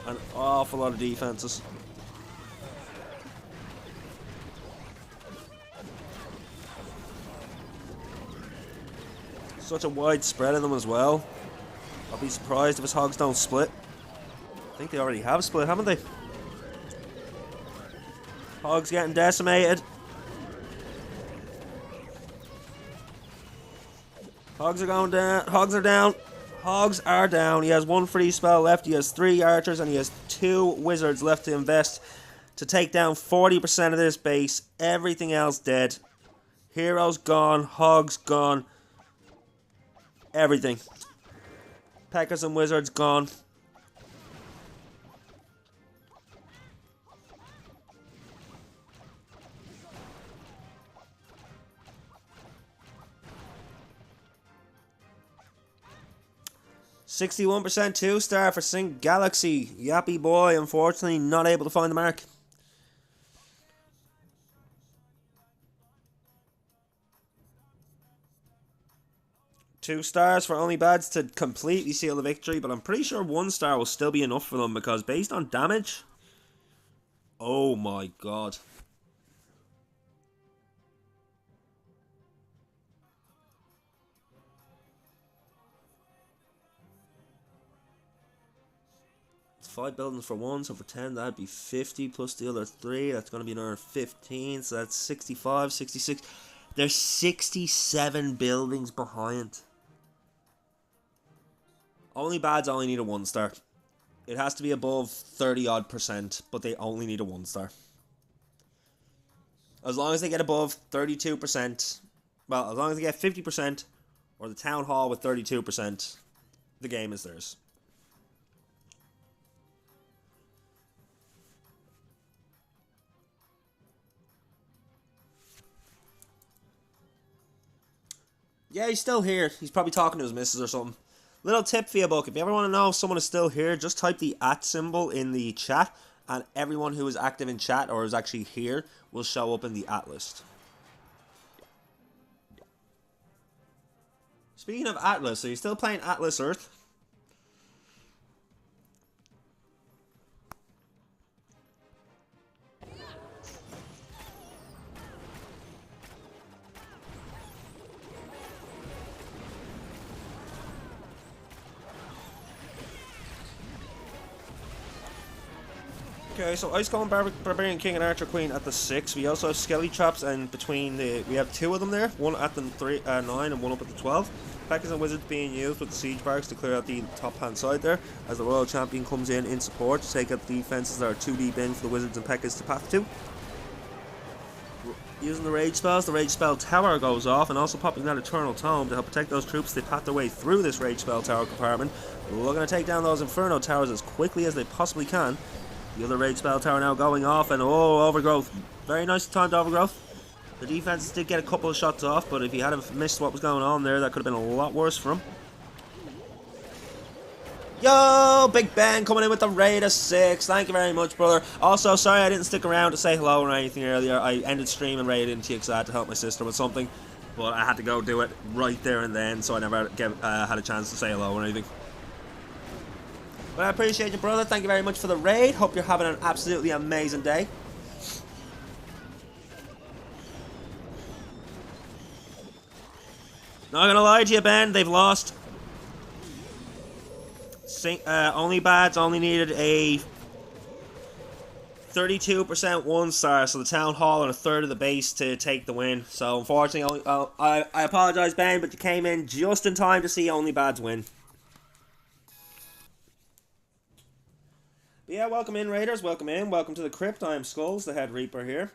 An awful lot of defenses. Such a wide spread of them as well. I'll be surprised if his hogs don't split. I think they already have split, haven't they? Hogs getting decimated. Hogs are going down. Hogs are down. Hogs are down. He has one free spell left. He has 3 archers and he has 2 wizards left to invest to take down 40% of this base. Everything else dead. Heroes gone. Hogs gone. Everything. Packers and wizards gone. "61% 2-star for Sync Galaxy. Yappy boy, unfortunately not able to find the mark. Two stars for Only Bads to completely seal the victory, but I'm pretty sure 1 star will still be enough for them because based on damage... Oh my god. It's 5 buildings for 1, so for 10 that'd be 50 plus the other 3. That's going to be another 15, so that's 65, 66. There's 67 buildings behind. Only Bads only need a 1 star. It has to be above 30 odd %, but they only need a 1 star. As long as they get above 32%, well, as long as they get 50%, or the town hall with 32%, the game is theirs. Yeah, he's still here. He's probably talking to his missus or something. Little tip for you, Buck. If you ever want to know if someone is still here, just type the @ symbol in the chat, and everyone who is active in chat or is actually here will show up in the @ list. Speaking of Atlas, are you still playing Atlas Earth? Okay, so Ice Golem, Barbarian King, and Archer Queen at the 6. We also have Skelly Traps, and between the... We have 2 of them there. One at the 9 and one up at the 12. Packers and Wizards being used with the Siege Barracks to clear out the top hand side there, as the Royal Champion comes in support to take out the defenses that are 2 deep in for the Wizards and Packers to path to. Using the Rage Spells, the Rage Spell Tower goes off, and also popping that Eternal Tome to help protect those troops. They path their way through this Rage Spell Tower compartment. We're going to take down those Inferno Towers as quickly as they possibly can. The other Rage Spell Tower now going off, and oh, Overgrowth. Very nice timed Overgrowth. The defenses did get a couple of shots off, but if he had missed what was going on there, that could have been a lot worse for him. Yo, Big Ben coming in with the raid of 6. Thank you very much, brother. Also, sorry I didn't stick around to say hello or anything earlier. I ended stream and raided into you because I had to help my sister with something. But I had to go do it right there and then, so I never had a chance to say hello or anything. But I appreciate you, brother. Thank you very much for the raid. Hope you're having an absolutely amazing day. Not gonna lie to you, Ben. They've lost. Only Bads only needed a 32% 1 star, so the Town Hall and a third of the base to take the win. So unfortunately, I apologise, Ben, but you came in just in time to see Only Bads win. But yeah, welcome in, Raiders. Welcome in. Welcome to the Crypt. I am Skulls, the Head Reaper here.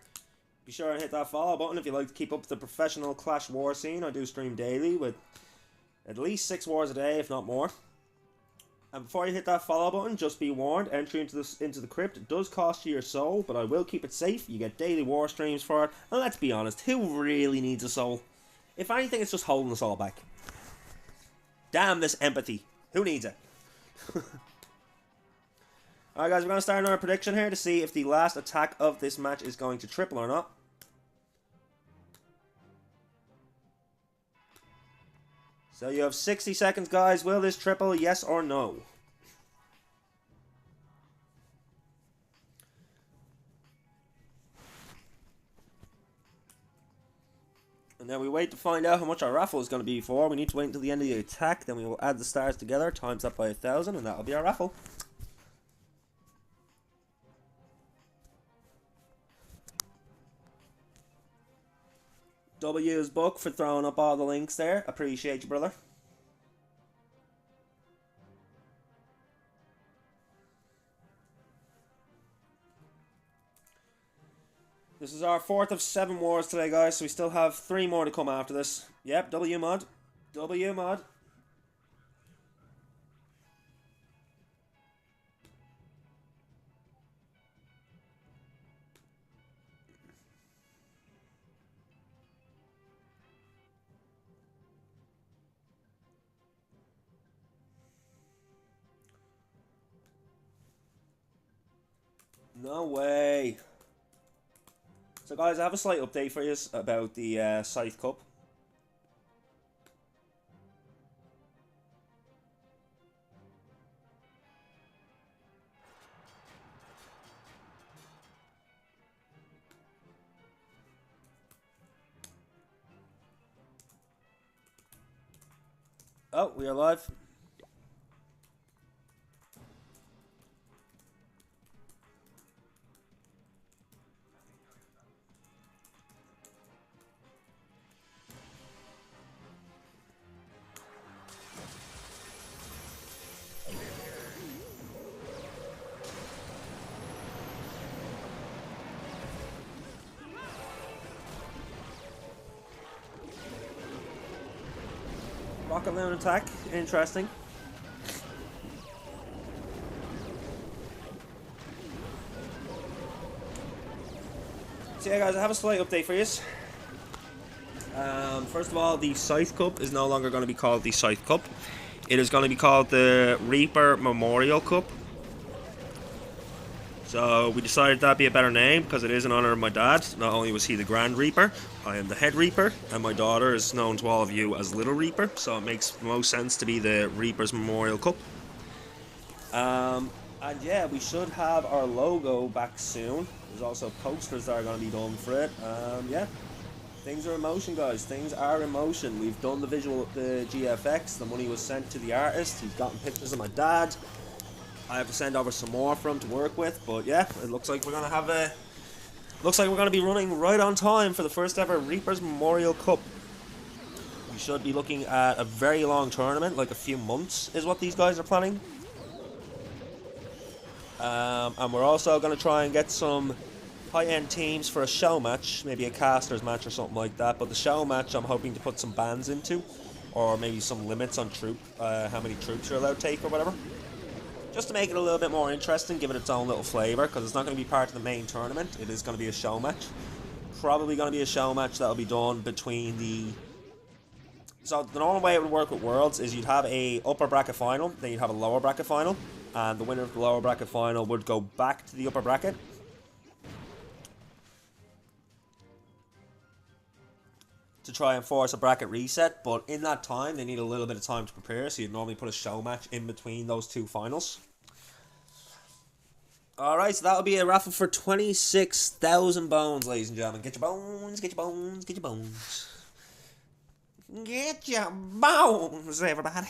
Be sure and hit that follow button if you like to keep up with the professional Clash War scene. I do stream daily with at least 6 wars a day, if not more. And before you hit that follow button, just be warned, entry into the crypt does cost you your soul, but I will keep it safe. You get daily war streams for it, and let's be honest, who really needs a soul? If anything, it's just holding us all back. Damn this empathy. Who needs it? Alright guys, we're going to start another prediction here to see if the last attack of this match is going to triple or not. So you have 60 seconds, guys. Will this triple, yes or no? And then we wait to find out how much our raffle is going to be for. We need to wait until the end of the attack, then we will add the stars together, times that by 1,000, and that will be our raffle. W's book for throwing up all the links there. Appreciate you, brother. This is our 4th of 7 wars today, guys, so we still have 3 more to come after this. Yep, W mod. W mod. No way. So guys, I have a slight update for you about the Scythe Cup. Oh, we are live. Rocket Loon attack, interesting. So yeah guys, I have a slight update for you. First of all, the Scythe Cup is no longer going to be called the Scythe Cup. It is going to be called the Reaper Memorial Cup. So we decided that'd be a better name because it is in honor of my dad. Not only was he the Grand Reaper, I am the Head Reaper, and my daughter is known to all of you as Little Reaper, so it makes the most sense to be the Reaper's Memorial Cup. And yeah, we should have our logo back soon. There's also posters that are going to be done for it. Yeah, things are in motion, guys. Things are in motion. We've done the visual, the GFX. The money was sent to the artist. He's gotten pictures of my dad. I have to send over some more for him to work with, but yeah, it looks like we're gonna have a. Looks like we're gonna be running right on time for the first ever Reaper's Memorial Cup. We should be looking at a very long tournament, like a few months, is what these guys are planning. And we're also gonna try and get some high-end teams for a show match, maybe a casters match or something like that. But the show match, I'm hoping to put some bans into, or maybe some limits on how many troops you're allowed to take or whatever. Just to make it a little bit more interesting, give it its own little flavour, because it's not going to be part of the main tournament. It is going to be a show match. Probably going to be a show match that will be done between the... So the normal way it would work with Worlds is you'd have a upper bracket final, then you'd have a lower bracket final, and the winner of the lower bracket final would go back to the upper bracket. To try and force a bracket reset, but in that time they need a little bit of time to prepare, so you'd normally put a show match in between those two finals. Alright, so that'll be a raffle for 26,000 bones, ladies and gentlemen. Get your bones, get your bones, get your bones. Get your bones, everybody.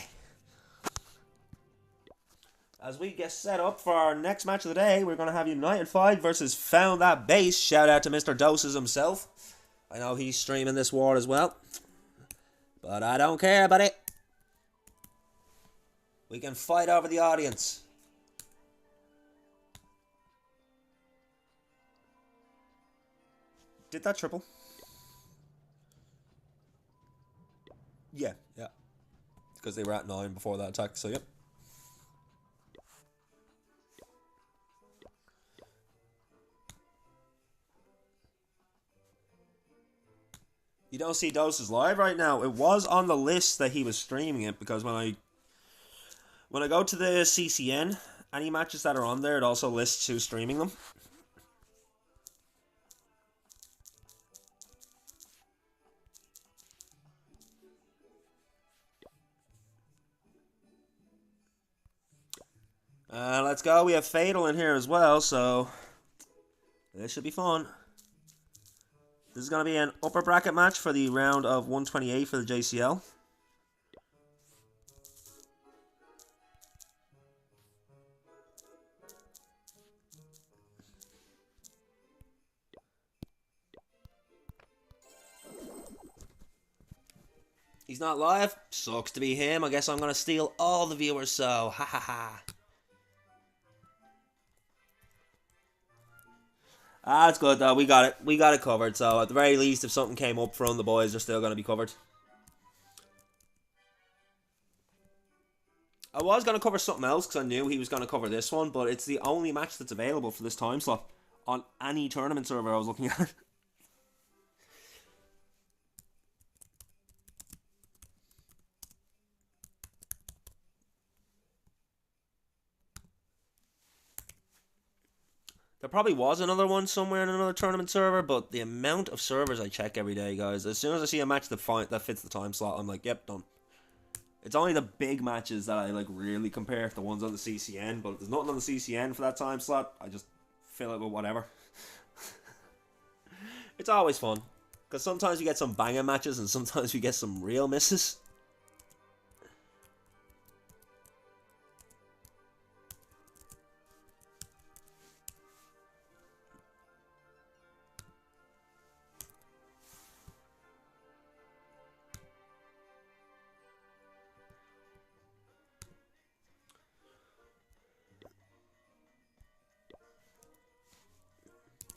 As we get set up for our next match of the day, we're going to have United 5 versus Found That Base. Shout out to Mr. Doses himself. I know he's streaming this war as well, but I don't care about it. We can fight over the audience. Did that triple? Yeah. Because they were at 9 before that attack, so yep. You don't see Doses live right now. It was on the list that he was streaming it because when I go to the CCN, any matches that are on there, it also lists who's streaming them. Let's go. We have Fatal in here as well, so this should be fun. This is going to be an upper bracket match for the round of 128 for the JCL. He's not live. Sucks to be him. I guess I'm going to steal all the viewers, so ha ha ha. That's good though. We got it. We got it covered. So at the very least, if something came up from the boys, they're still going to be covered. I was going to cover something else because I knew he was going to cover this one, but it's the only match that's available for this time slot on any tournament server I was looking at. There probably was another one somewhere in another tournament server, but the amount of servers I check every day, guys, as soon as I see a match that fits the time slot, I'm like, yep, done. It's only the big matches that I like really compare to the ones on the CCN, but if there's nothing on the CCN for that time slot, I just fill it with whatever. It's always fun, because sometimes we get some banger matches and sometimes we get some real misses.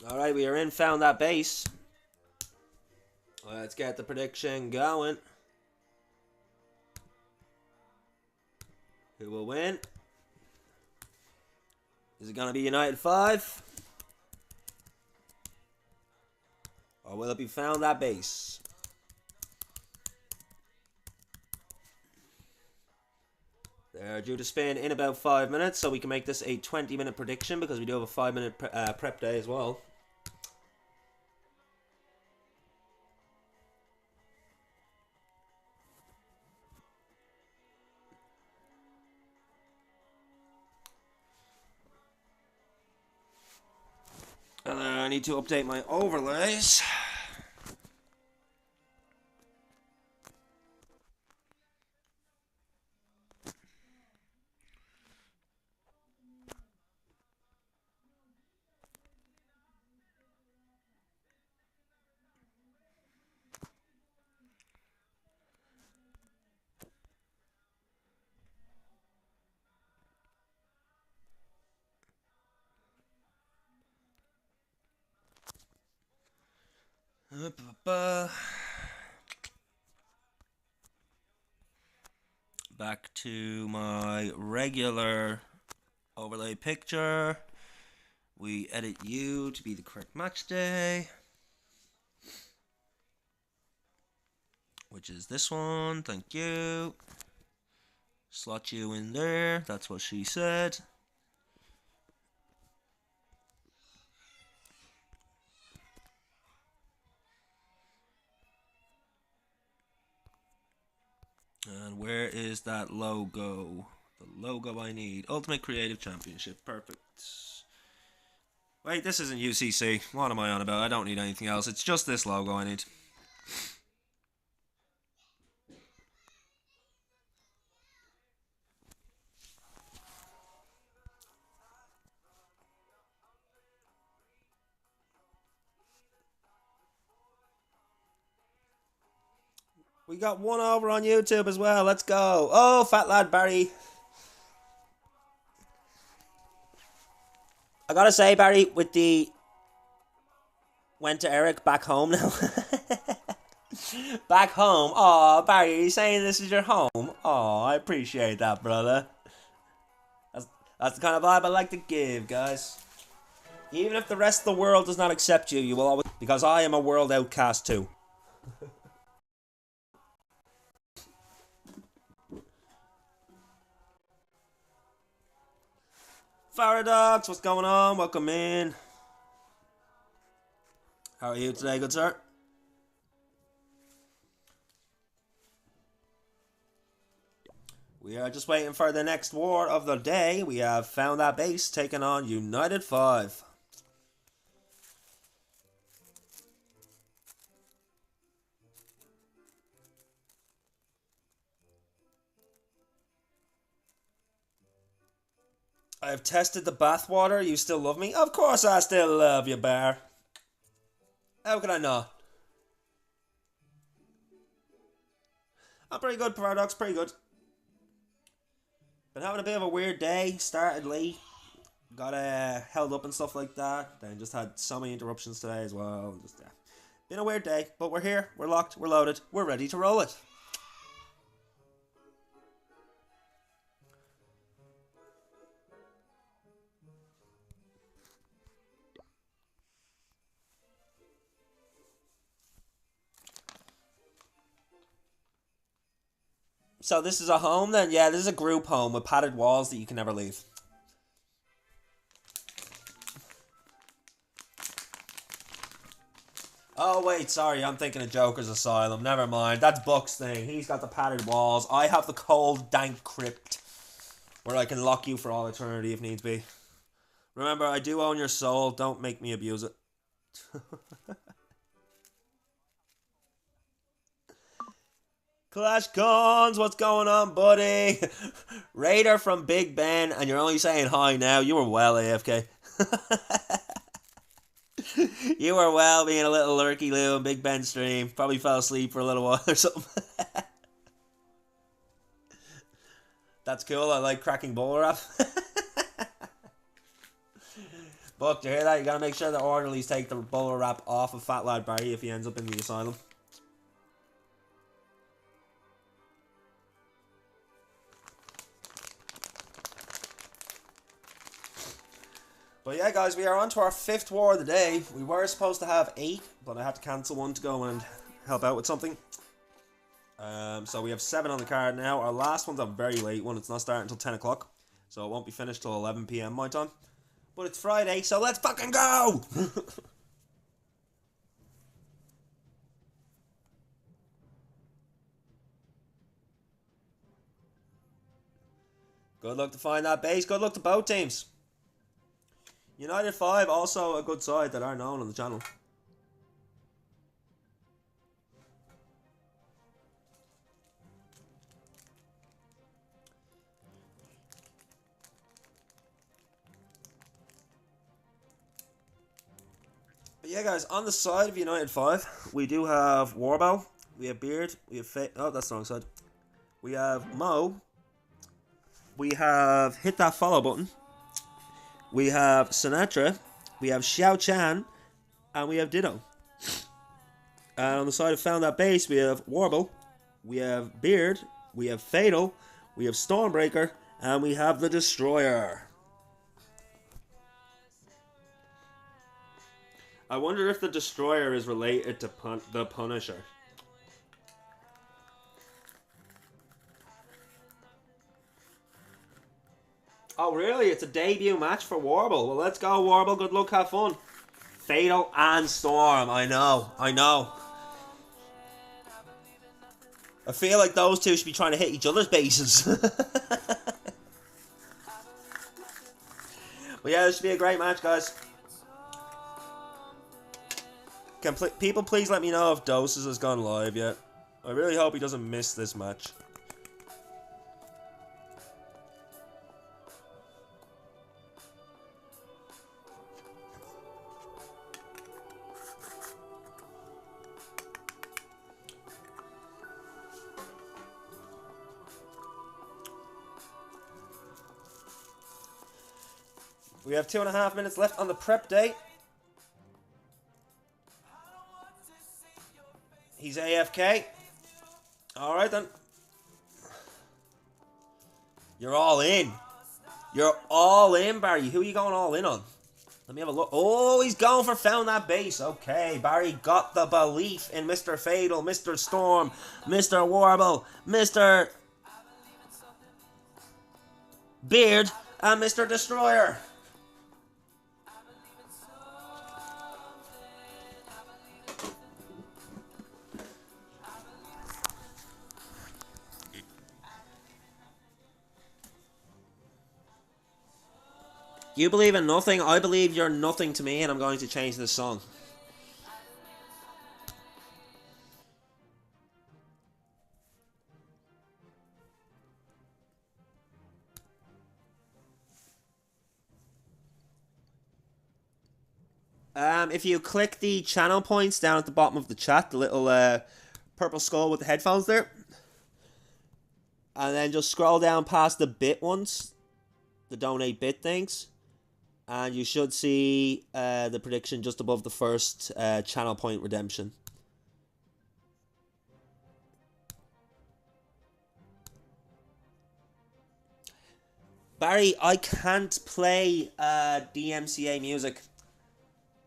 Alright, we are in Found That Base. Let's get the prediction going. Who will win? Is it going to be United 5? Or will it be Found That Base? They're due to spin in about 5 minutes, so we can make this a 20-minute prediction because we do have a 5-minute prep day as well. And then I need to update my overlays. Back to my regular overlay picture. We edit you to be the correct match day, which is this one. Thank you. Slot you in there. That's what she said. And where is that logo? The logo I need. Ultimate Creative Championship. Perfect. Wait, this isn't UCC. What am I on about? I don't need anything else. It's just this logo I need. We got one over on YouTube as well. Let's go. Oh, Fat Lad Barry. I gotta say, Barry, with the... Went to Eric back home now. Back home. Aw, Barry, are you saying this is your home? Aw, I appreciate that, brother. That's the kind of vibe I like to give, guys. Even if the rest of the world does not accept you, you will always... Because I am a world outcast too. Paradox, what's going on? Welcome in. How are you today, good sir? We are just waiting for the next war of the day. We have found that base, taking on United 5. I have tested the bathwater. You still love me? Of course I still love you, Bear. How could I not? I'm pretty good, Paradox. Pretty good. Been having a bit of a weird day. Started late. Got held up and stuff like that. Then just had so many interruptions today as well. Just been a weird day. But we're here. We're locked. We're loaded. We're ready to roll it. So this is a home then? Yeah, this is a group home with padded walls that you can never leave. Oh wait, sorry, I'm thinking of Joker's Asylum. Never mind, that's Buck's thing. He's got the padded walls. I have the cold, dank crypt where I can lock you for all eternity if needs be. Remember, I do own your soul. Don't make me abuse it. Clash Guns, what's going on, buddy? Raider from Big Ben, and you're only saying hi now. You were well, AFK. You were well being a little lurky Lou in Big Ben stream. Probably fell asleep for a little while or something. That's cool. I like cracking bowler wrap. Buck, do you hear that? You gotta make sure the orderlies take the bowler wrap off of Fat Lad Barry if he ends up in the asylum. But yeah, guys, we are on to our 5th war of the day. We were supposed to have 8, but I had to cancel one to go and help out with something. So we have 7 on the card now. Our last one's a very late one. It's not starting until 10 o'clock. So it won't be finished till 11 PM my time. But it's Friday, so let's fucking go! Good luck to find that base. Good luck to both teams. United 5, also a good side that are known on the channel. But yeah, guys, on the side of United 5, we do have Warbow, we have Beard, we have oh, that's the wrong side. We have Mo, we have Hit That Follow Button, we have Sinatra, we have Xiao Chan, and we have Ditto. And on the side of Found That Base, we have Warble, we have Beard, we have Fatal, we have Stormbreaker, and we have the Destroyer. I wonder if the Destroyer is related to the Punisher. Oh, really? It's a debut match for Warble. Well, let's go, Warble. Good luck, have fun. Fatal and Storm. I know. I feel like those two should be trying to hit each other's bases. But yeah, this should be a great match, guys. Can people please let me know if Doses has gone live yet? I really hope he doesn't miss this match. We have 2.5 minutes left on the prep day. He's AFK. Alright then. You're all in. You're all in, Barry. Who are you going all in on? Let me have a look. Oh, he's going for Found That Base. Okay, Barry got the belief in Mr. Fatal, Mr. Storm, Mr. Warble, Mr. Beard, and Mr. Destroyer. You believe in nothing, I believe you're nothing to me, and I'm going to change this song. If you click the channel points down at the bottom of the chat, the little purple skull with the headphones there, and then just scroll down past the bit ones, the donate bit things, and you should see the prediction just above the first channel point redemption. Barry, I can't play DMCA music.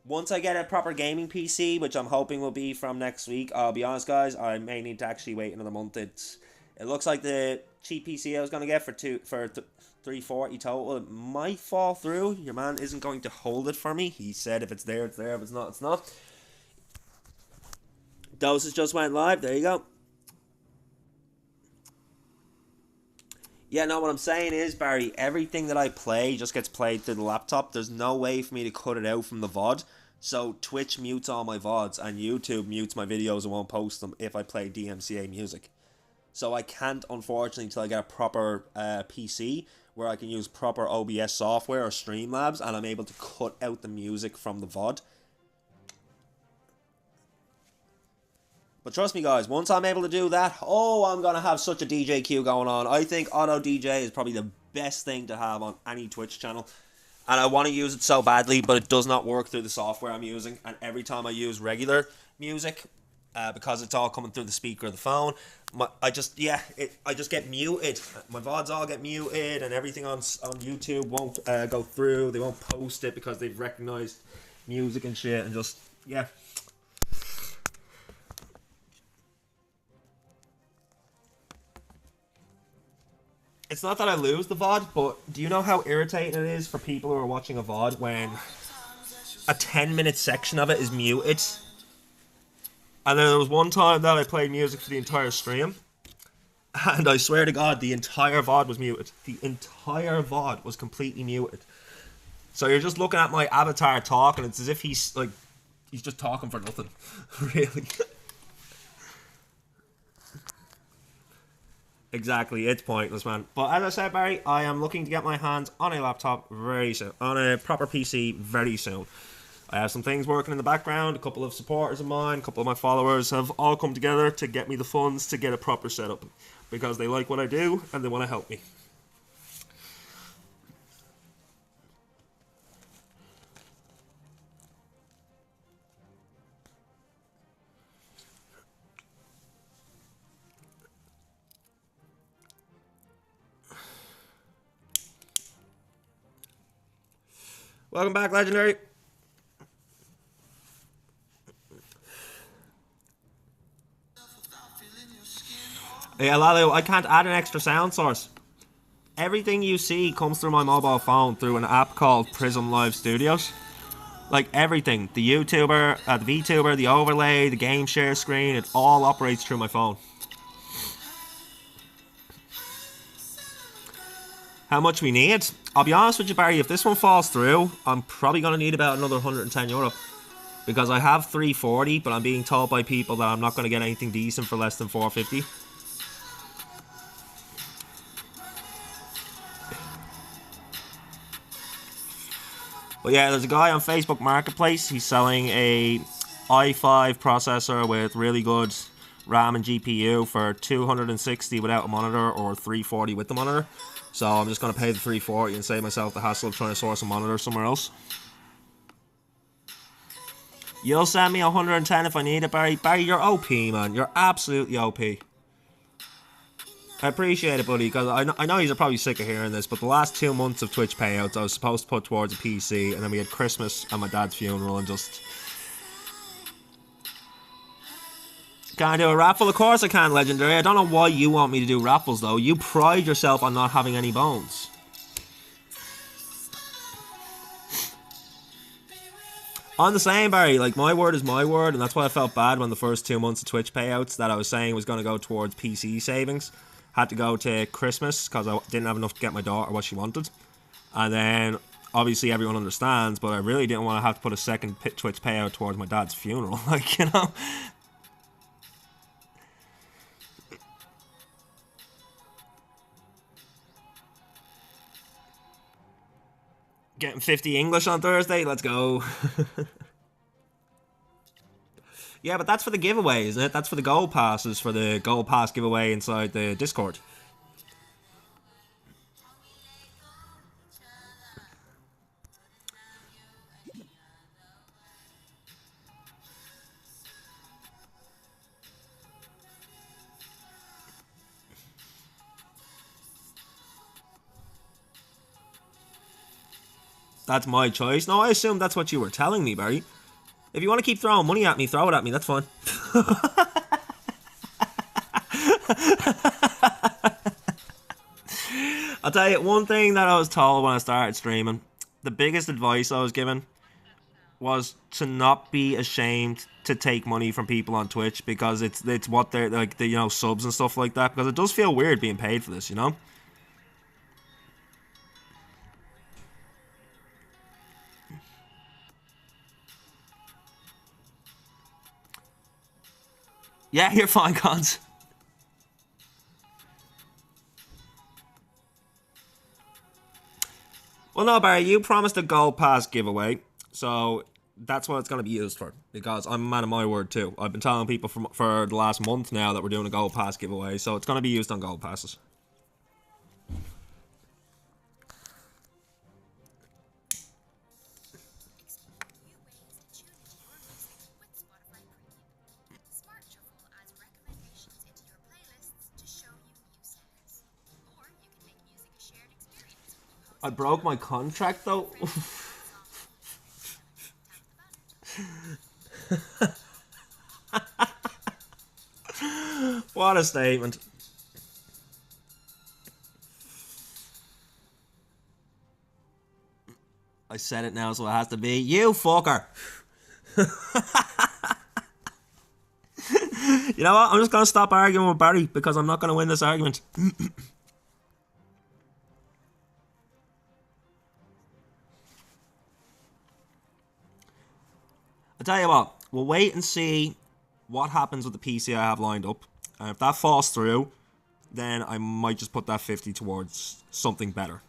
Once I get a proper gaming PC, which I'm hoping will be from next week, I'll be honest, guys, I may need to actually wait another month. It looks like the cheap PC I was gonna get for $340 total, it might fall through. Your man isn't going to hold it for me. He said if it's there, it's there. If it's not, it's not. Doses just went live. There you go. Yeah, no, what I'm saying is, Barry, everything that I play just gets played through the laptop. There's no way for me to cut it out from the VOD. So Twitch mutes all my VODs and YouTube mutes my videos and won't post them if I play DMCA music. So I can't, unfortunately, until I get a proper PC where I can use proper OBS software or Streamlabs and I'm able to cut out the music from the VOD. But trust me, guys, once I'm able to do that, oh, I'm going to have such a DJ queue going on. I think Auto DJ is probably the best thing to have on any Twitch channel. And I want to use it so badly, but it does not work through the software I'm using. And every time I use regular music, because it's all coming through the speaker of the phone, I just get muted. My VODs all get muted, and everything on YouTube won't go through. They won't post it because they've recognized music and shit, and just, yeah. It's not that I lose the VOD, but do you know how irritating it is for people who are watching a VOD when a 10-minute section of it is muted? And then there was one time that I played music for the entire stream, and I swear to God, the entire VOD was muted. The entire VOD was completely muted. So you're just looking at my avatar talking, it's as if he's just talking for nothing. Really. Exactly, it's pointless, man. But as I said, Barry, I am looking to get my hands on a laptop very soon. On a proper PC very soon. I have some things working in the background. A couple of supporters of mine, a couple of my followers have all come together to get me the funds to get a proper setup. Because they like what I do and they want to help me. Welcome back, Legendary. Yeah, Lalo, I can't add an extra sound source. Everything you see comes through my mobile phone through an app called Prism Live Studios. Like everything, the YouTuber, the VTuber, the overlay, the game share screen, it all operates through my phone. How much we need? I'll be honest with you, Barry, if this one falls through, I'm probably going to need about another €110. Because I have 340, but I'm being told by people that I'm not going to get anything decent for less than 450. But yeah, there's a guy on Facebook Marketplace. He's selling a i5 processor with really good RAM and GPU for 260 without a monitor or 340 with the monitor. So I'm just going to pay the 340 and save myself the hassle of trying to source a monitor somewhere else. You'll send me 110 if I need it, Barry. Barry, you're OP, man. You're absolutely OP. I appreciate it, buddy, because I know you're probably sick of hearing this, but the last 2 months of Twitch payouts I was supposed to put towards a PC, and then we had Christmas and my dad's funeral, and just... Can I do a raffle? Of course I can, Legendary. I don't know why you want me to do raffles, though. You pride yourself on not having any bones. I'm the same, Barry. Like, my word is my word, and that's why I felt bad when the first 2 months of Twitch payouts that I was saying was going to go towards PC savings had to go to Christmas, because I didn't have enough to get my daughter what she wanted. And then obviously everyone understands, but I really didn't want to have to put a second Twitch payout towards my dad's funeral. Like, you know. Getting 50 English on Thursday. Let's go. Yeah, but that's for the giveaway, isn't it? That's for the gold passes, for the gold pass giveaway inside the Discord. That's my choice. No, I assume that's what you were telling me, Barry. If you want to keep throwing money at me, throw it at me. That's fine. I'll tell you one thing that I was told when I started streaming. The biggest advice I was given was to not be ashamed to take money from people on Twitch, because it's what they're like, the, you know, subs and stuff like that, because it does feel weird being paid for this, you know. Yeah, you're fine, cons. Well, no, Barry, you promised a gold pass giveaway, so that's what it's going to be used for, because I'm a man of my word too. I've been telling people for the last month now that we're doing a gold pass giveaway, so it's going to be used on gold passes. I broke my contract though. What a statement. I said it now, so it has to be. You fucker. You know what? I'm just going to stop arguing with Barry, because I'm not going to win this argument. I tell you what, we'll wait and see what happens with the PC I have lined up. And if that falls through, then I might just put that 50 towards something better.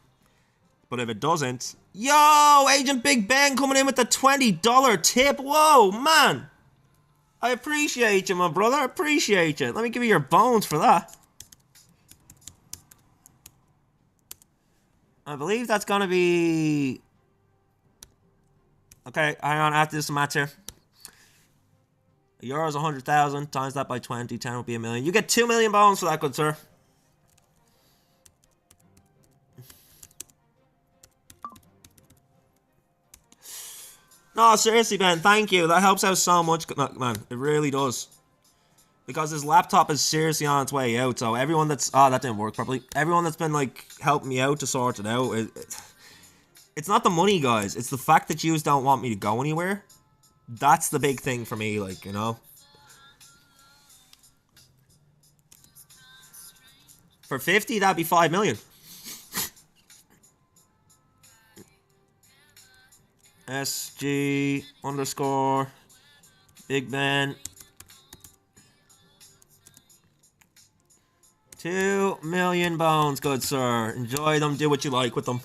But if it doesn't... Yo! Agent Big Ben coming in with the $20 tip. Whoa, man! I appreciate you, my brother. I appreciate you. Let me give you your bones for that. I believe that's going to be... Okay, hang on. I have to do some maths here. Yours 100,000 times that by 20, 10 will be a million. You get 2 million bones for that, good sir. No, seriously, Ben, thank you. That helps out so much, man. It really does. Because his laptop is seriously on its way out, so everyone that's... Oh, that didn't work properly. Everyone that's been, like, helping me out to sort it out, it's not the money, guys. It's the fact that you don't want me to go anywhere. That's the big thing for me, like, you know. For 50, that'd be 5 million. SG _ Big Ben. 2 million bones, good sir. Enjoy them, do what you like with them.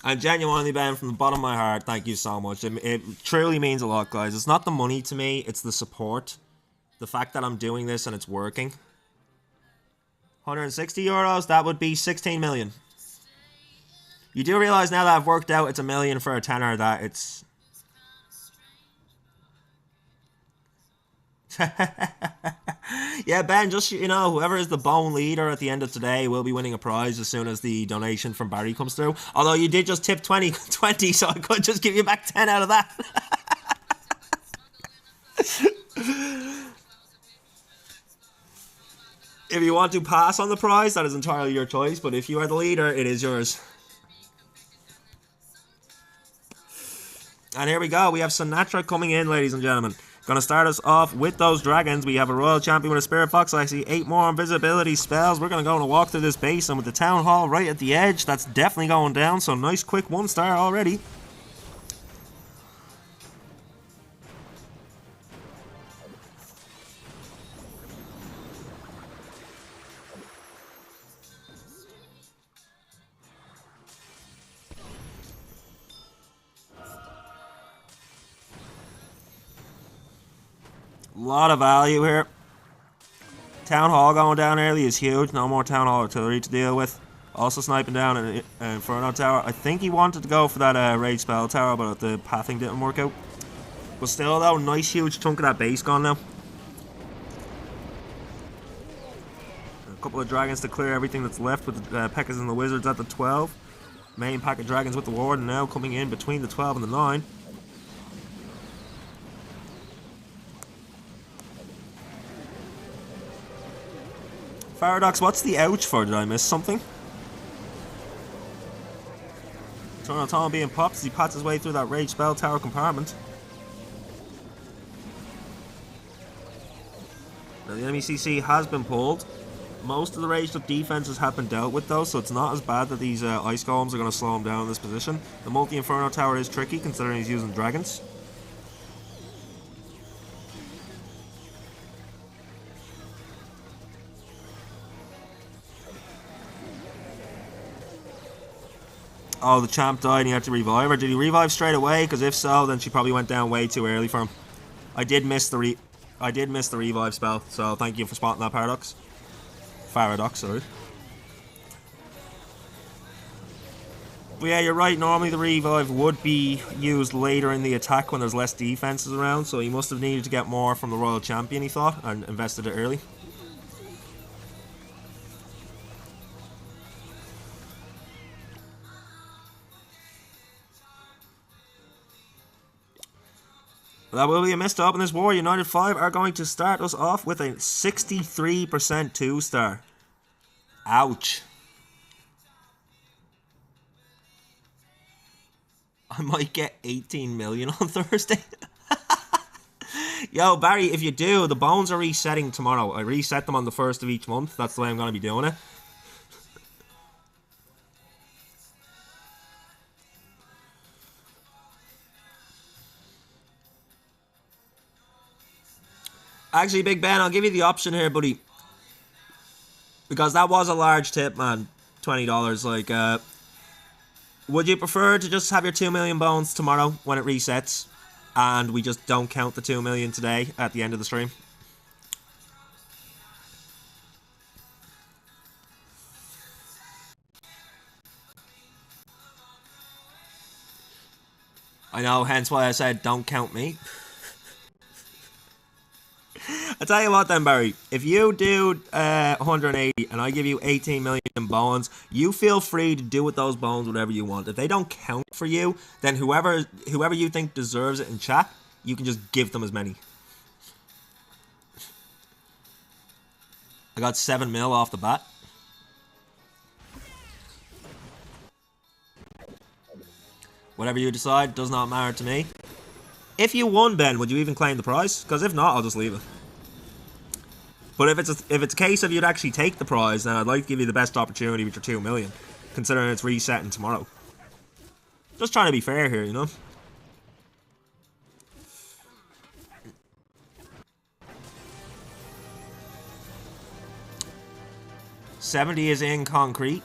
And genuinely, Ben, from the bottom of my heart, thank you so much. It truly means a lot, guys. It's not the money to me, it's the support. The fact that I'm doing this and it's working. 160 euros, that would be 16 million. You do realise now that I've worked out it's a million for a tenner that it's... Yeah, Ben, just, you know, whoever is the bone leader at the end of today will be winning a prize as soon as the donation from Barry comes through. Although you did just tip 20, so I could just give you back 10 out of that. If you want to pass on the prize, that is entirely your choice, but if you are the leader, it is yours. And here we go, we have Sinatra coming in, ladies and gentlemen. Gonna start us off with those dragons. We have a Royal Champion with a Spirit Fox. I see 8 more invisibility spells. We're gonna go on a walk through this base, and with the Town Hall right at the edge, that's definitely going down. So nice quick 1-star already. A lot of value here. Town Hall going down early is huge. No more Town Hall artillery to deal with. Also sniping down an Inferno Tower. I think he wanted to go for that Rage Spell Tower, but the pathing didn't work out. But still though, nice huge chunk of that base gone now. A couple of dragons to clear everything that's left with the P.E.K.K.A.s and the Wizards at the 12. Main pack of dragons with the Warden now coming in between the 12 and the 9. Paradox, what's the ouch for? Did I miss something? Eternal Tom being popped as he pats his way through that Rage Spell Tower compartment. Now the enemy CC has been pulled. Most of the ranged up defenses have been dealt with though, so it's not as bad that these Ice Golems are going to slow him down in this position. The multi-Inferno Tower is tricky considering he's using dragons. Oh, the champ died and he had to revive her. Did he revive straight away? Because if so, then she probably went down way too early for him. I did miss the revive spell, so thank you for spotting that, Paradox. Paradox, sorry. But yeah, you're right. Normally the revive would be used later in the attack when there's less defenses around, so he must have needed to get more from the Royal Champion, he thought, and invested it early. That will be a miss to open this war. United 5 are going to start us off with a 63% 2-star. Ouch. I might get 18 million on Thursday. Yo, Barry, if you do, the bones are resetting tomorrow. I reset them on the 1st of each month. That's the way I'm going to be doing it. Actually, Big Ben, I'll give you the option here, buddy. Because that was a large tip, man. $20. Like, would you prefer to just have your 2 million bones tomorrow when it resets? And we just don't count the 2 million today at the end of the stream? I know, hence why I said don't count me. I tell you what then, Barry, if you do 180 and I give you 18 million bones, you feel free to do with those bones whatever you want. If they don't count for you, then whoever you think deserves it in chat, you can just give them as many. I got 7 mil off the bat. Whatever you decide does not matter to me. If you won, Ben, would you even claim the prize? Because if not, I'll just leave it. But if it's a case of you'd actually take the prize, then I'd like to give you the best opportunity with your 2 million, considering it's resetting tomorrow. Just trying to be fair here, you know? $70 is in concrete.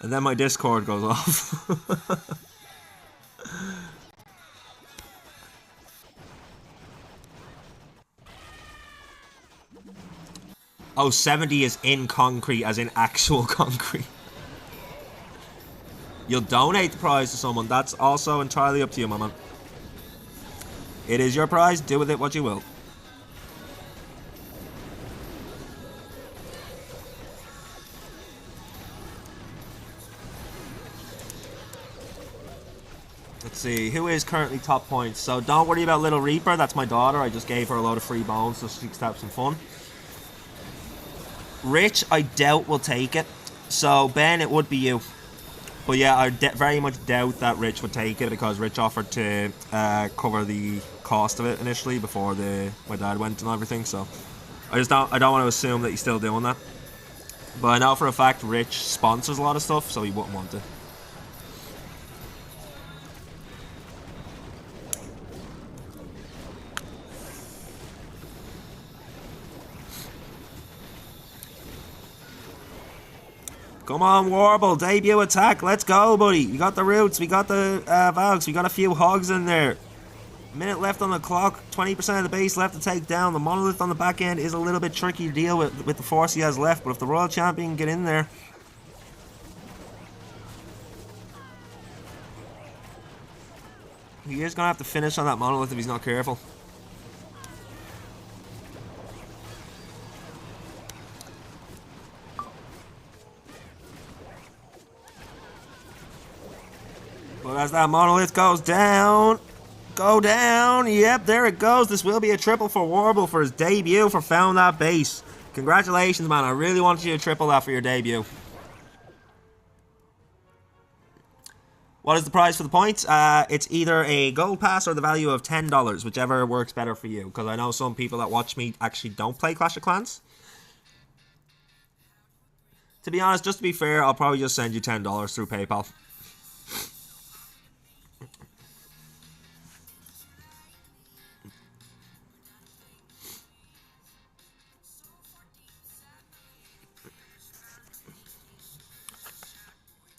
And then my Discord goes off. Oh, 70 is in concrete, as in actual concrete. You'll donate the prize to someone. That's also entirely up to you, my man. It is your prize. Do with it what you will. Let's see, who is currently top points? So don't worry about Little Reaper, that's my daughter. I just gave her a load of free bones so she can have some fun. Rich, I doubt will take it. So Ben, it would be you. But yeah, I very much doubt that Rich would take it because Rich offered to cover the cost of it initially before my dad went and everything. So I don't want to assume that he's still doing that. But I know for a fact Rich sponsors a lot of stuff, so he wouldn't want to. Come on, Warble, debut attack. Let's go, buddy. We got the roots, we got the Valks, we got a few hogs in there. Minute left on the clock, 20% of the base left to take down. The Monolith on the back end is a little bit tricky to deal with the force he has left, but if the Royal Champion can get in there... He is going to have to finish on that Monolith if he's not careful. But as that Monolith goes down... Go down. Yep, there it goes. This will be a triple for Warble for his debut for Found That Base. Congratulations, man. I really wanted you to triple that for your debut. What is the prize for the points? It's either a gold pass or the value of $10, whichever works better for you. Because I know some people that watch me actually don't play Clash of Clans. To be honest, just to be fair, I'll probably just send you $10 through PayPal.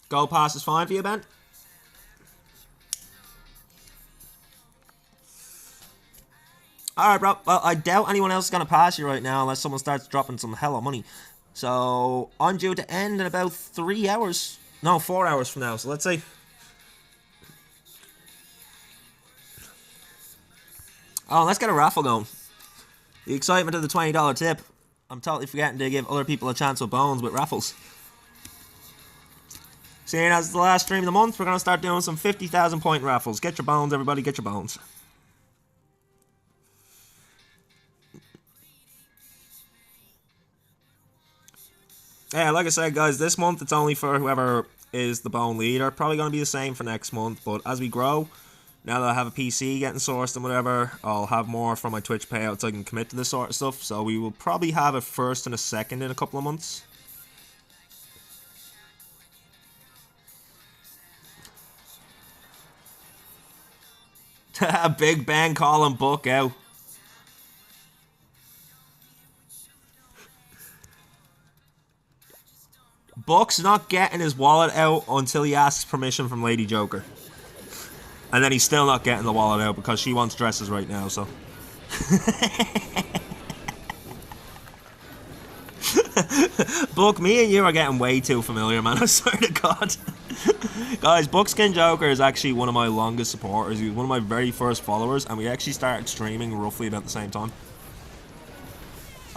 Gold pass is fine for you, Ben? Alright, bro. Well, I doubt anyone else is going to pass you right now unless someone starts dropping some hella money. So, I'm due to end in about 3 hours. No, 4 hours from now. So, let's see. Oh, let's get a raffle going. The excitement of the $20 tip. I'm totally forgetting to give other people a chance with bones with raffles. Seeing as it's the last stream of the month, we're going to start doing some 50,000 point raffles. Get your bones, everybody, get your bones. Yeah, like I said, guys, this month it's only for whoever is the bone leader. Probably going to be the same for next month, but as we grow, now that I have a PC getting sourced and whatever, I'll have more from my Twitch payouts so I can commit to this sort of stuff. So we will probably have a first and a second in a couple of months. Big Ben calling Buck out. Buck's not getting his wallet out until he asks permission from Lady Joker. And then he's still not getting the wallet out because she wants dresses right now, so. Buck, me and you are getting way too familiar, man. I swear to God. Guys, Buckskin Joker is actually one of my longest supporters. He was one of my very first followers, and we actually started streaming roughly about the same time.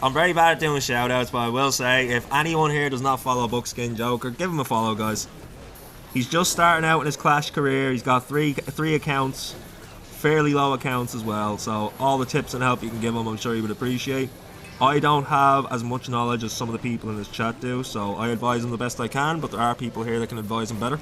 I'm very bad at doing shoutouts, but I will say, if anyone here does not follow Buckskin Joker, give him a follow, guys. He's just starting out in his Clash career. He's got three accounts, fairly low accounts as well, so all the tips and help you can give him, I'm sure he would appreciate. I don't have as much knowledge as some of the people in this chat do, so I advise him the best I can, but there are people here that can advise him better.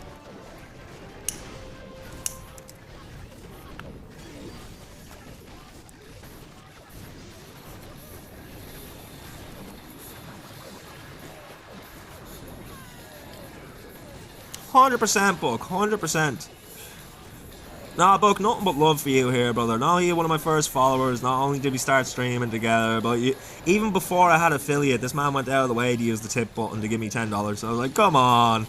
$100%, Buck, 100%. Nah, Buck, nothing but love for you here, brother. Not only are you one of my first followers, not only did we start streaming together, but even before I had affiliate, this man went out of the way to use the tip button to give me $10. So I was like, come on.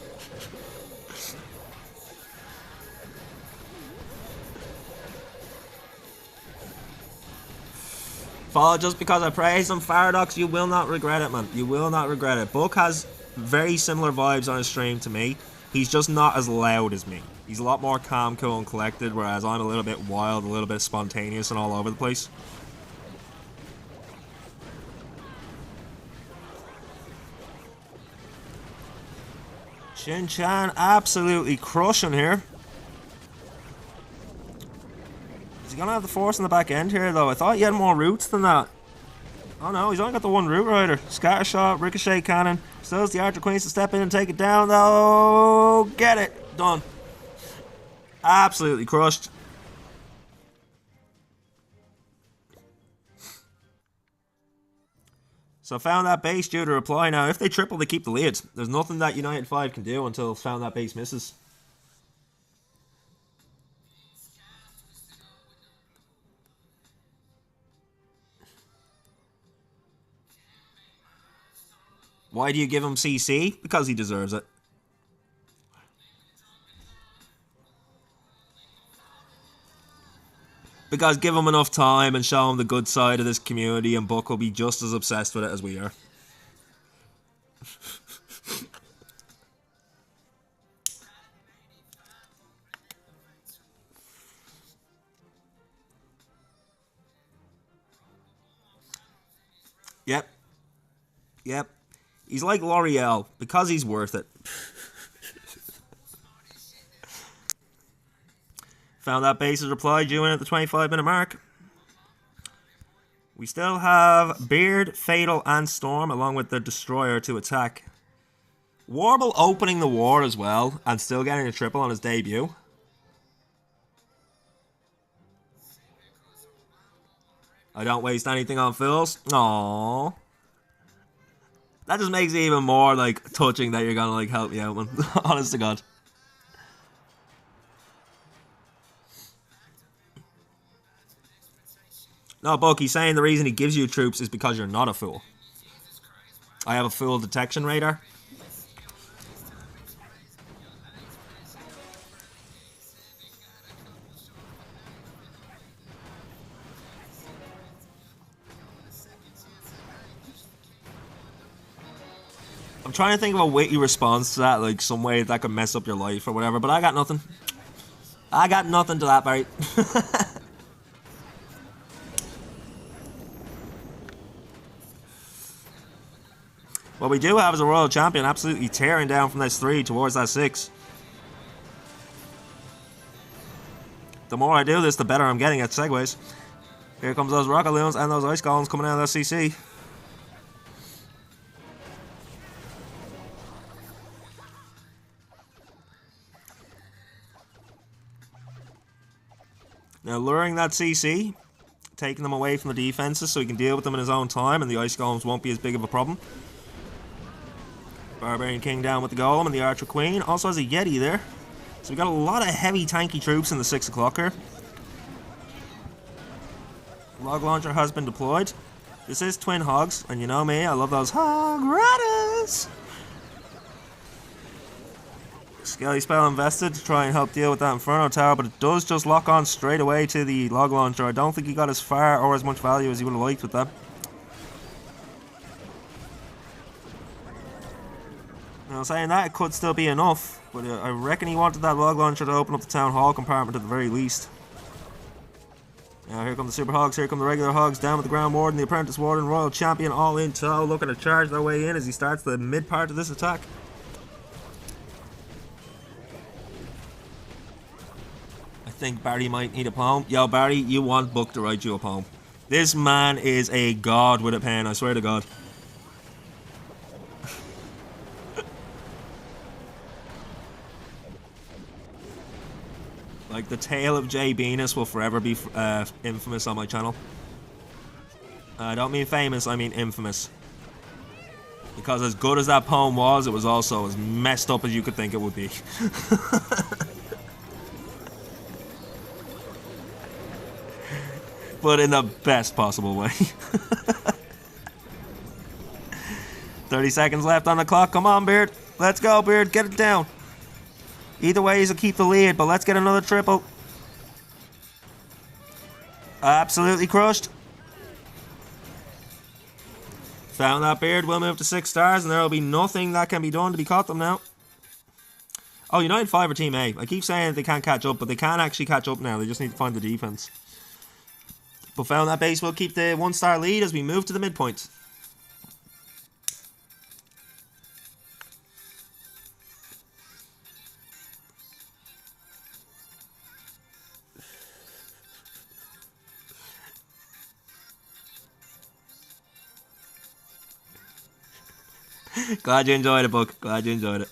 Follow just because I praise him, Paradox, you will not regret it, man. You will not regret it. Buck has very similar vibes on his stream to me. He's just not as loud as me. He's a lot more calm, cool, and collected, whereas I'm a little bit wild, a little bit spontaneous, and all over the place. Shin-Chan absolutely crushing here. Is he going to have the force in the back end here, though? I thought he had more roots than that. Oh no, he's only got the one root rider. Scatter shot, ricochet cannon. Still has the Archer Queens to step in and take it down, though. Get it. Done. Absolutely crushed. So found that base due to reply. Now, if they triple, they keep the lead. There's nothing that United 5 can do until found that base misses. Why do you give him CC? Because he deserves it. Because give him enough time and show him the good side of this community, and Buck will be just as obsessed with it as we are. Yep. Yep. He's like L'Oreal, because he's worth it. Found that base's reply due in at the 25-minute mark. We still have Beard, Fatal, and Storm, along with the Destroyer, to attack. Warble opening the war as well, and still getting a triple on his debut. I don't waste anything on fills. Aww. That just makes it even more, like, touching that you're gonna, like, help me out, man. Honest to God. No, Buck, he's saying the reason he gives you troops is because you're not a fool. I have a fool detection radar. I'm trying to think of a witty response to that, like some way that could mess up your life or whatever, but I got nothing. I got nothing to that, Barry. What we do have is a Royal Champion absolutely tearing down from this 3 towards that 6. The more I do this, the better I'm getting at segues. Here comes those Rocket Loons and those Ice Golems coming out of that CC. Now luring that CC, taking them away from the defenses so he can deal with them in his own time, and the Ice Golems won't be as big of a problem. Barbarian King down with the Golem, and the Archer Queen also has a Yeti there. So we got a lot of heavy tanky troops in the 6 o'clock here. Log Launcher has been deployed. This is Twin Hogs, and you know me, I love those Hog Riders! Skelly Spell invested to try and help deal with that Inferno Tower, but it does just lock on straight away to the Log Launcher. I don't think he got as far or as much value as he would have liked with that. Now, saying that, it could still be enough, but I reckon he wanted that Log Launcher to open up the Town Hall compartment at the very least. Now, here come the Super Hogs, here come the regular Hogs, down with the Ground Warden, the Apprentice Warden, Royal Champion, all in tow, looking to charge their way in as he starts the mid part of this attack. I think Barry might need a poem. Yo, Barry, you want Buck to write you a poem. This man is a god with a pen, I swear to God. Like, the tale of Jay Venus will forever be infamous on my channel. I don't mean famous, I mean infamous. Because as good as that poem was, it was also as messed up as you could think it would be. But in the best possible way. 30 seconds left on the clock. Come on, Beard. Let's go, Beard. Get it down. Either way, he'll keep the lead, but let's get another triple. Absolutely crushed. Found that Beard. We'll move to 6 stars, and there will be nothing that can be done to be caught them now. Oh, United 5 are Team A. I keep saying they can't catch up, but they can actually catch up now. They just need to find the defense. But found that base will keep the 1-star lead as we move to the midpoint. Glad you enjoyed it, Buck. Glad you enjoyed it.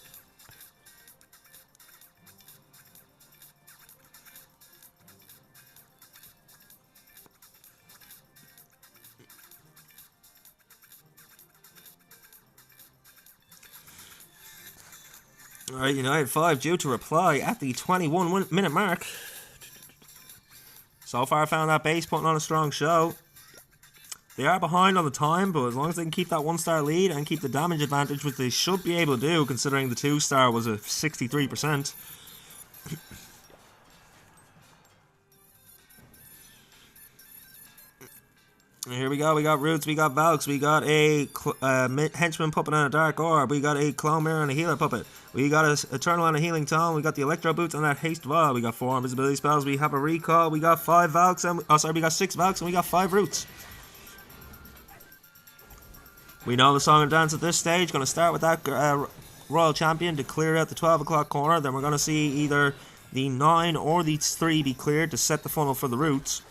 Alright, United 5 due to reply at the 21-minute mark. So far, I found that base putting on a strong show. They are behind on the time, but as long as they can keep that 1-star lead and keep the damage advantage, which they should be able to do, considering the 2-star was a 63%. Here we go, we got Roots, we got Valks, we got a Henchman Puppet and a Dark Orb, we got a Clone Mirror and a Healer Puppet, we got a Eternal and a Healing Tome, we got the Electro Boots and that Haste Vial, we got 4 Invisibility Spells, we have a Recall, we got 5 Valks, and we got 6 Valks and we got 5 Roots. We know the song and dance at this stage, going to start with that Royal Champion to clear out the 12 o'clock corner, then we're going to see either the 9 or the 3 be cleared to set the funnel for the Roots.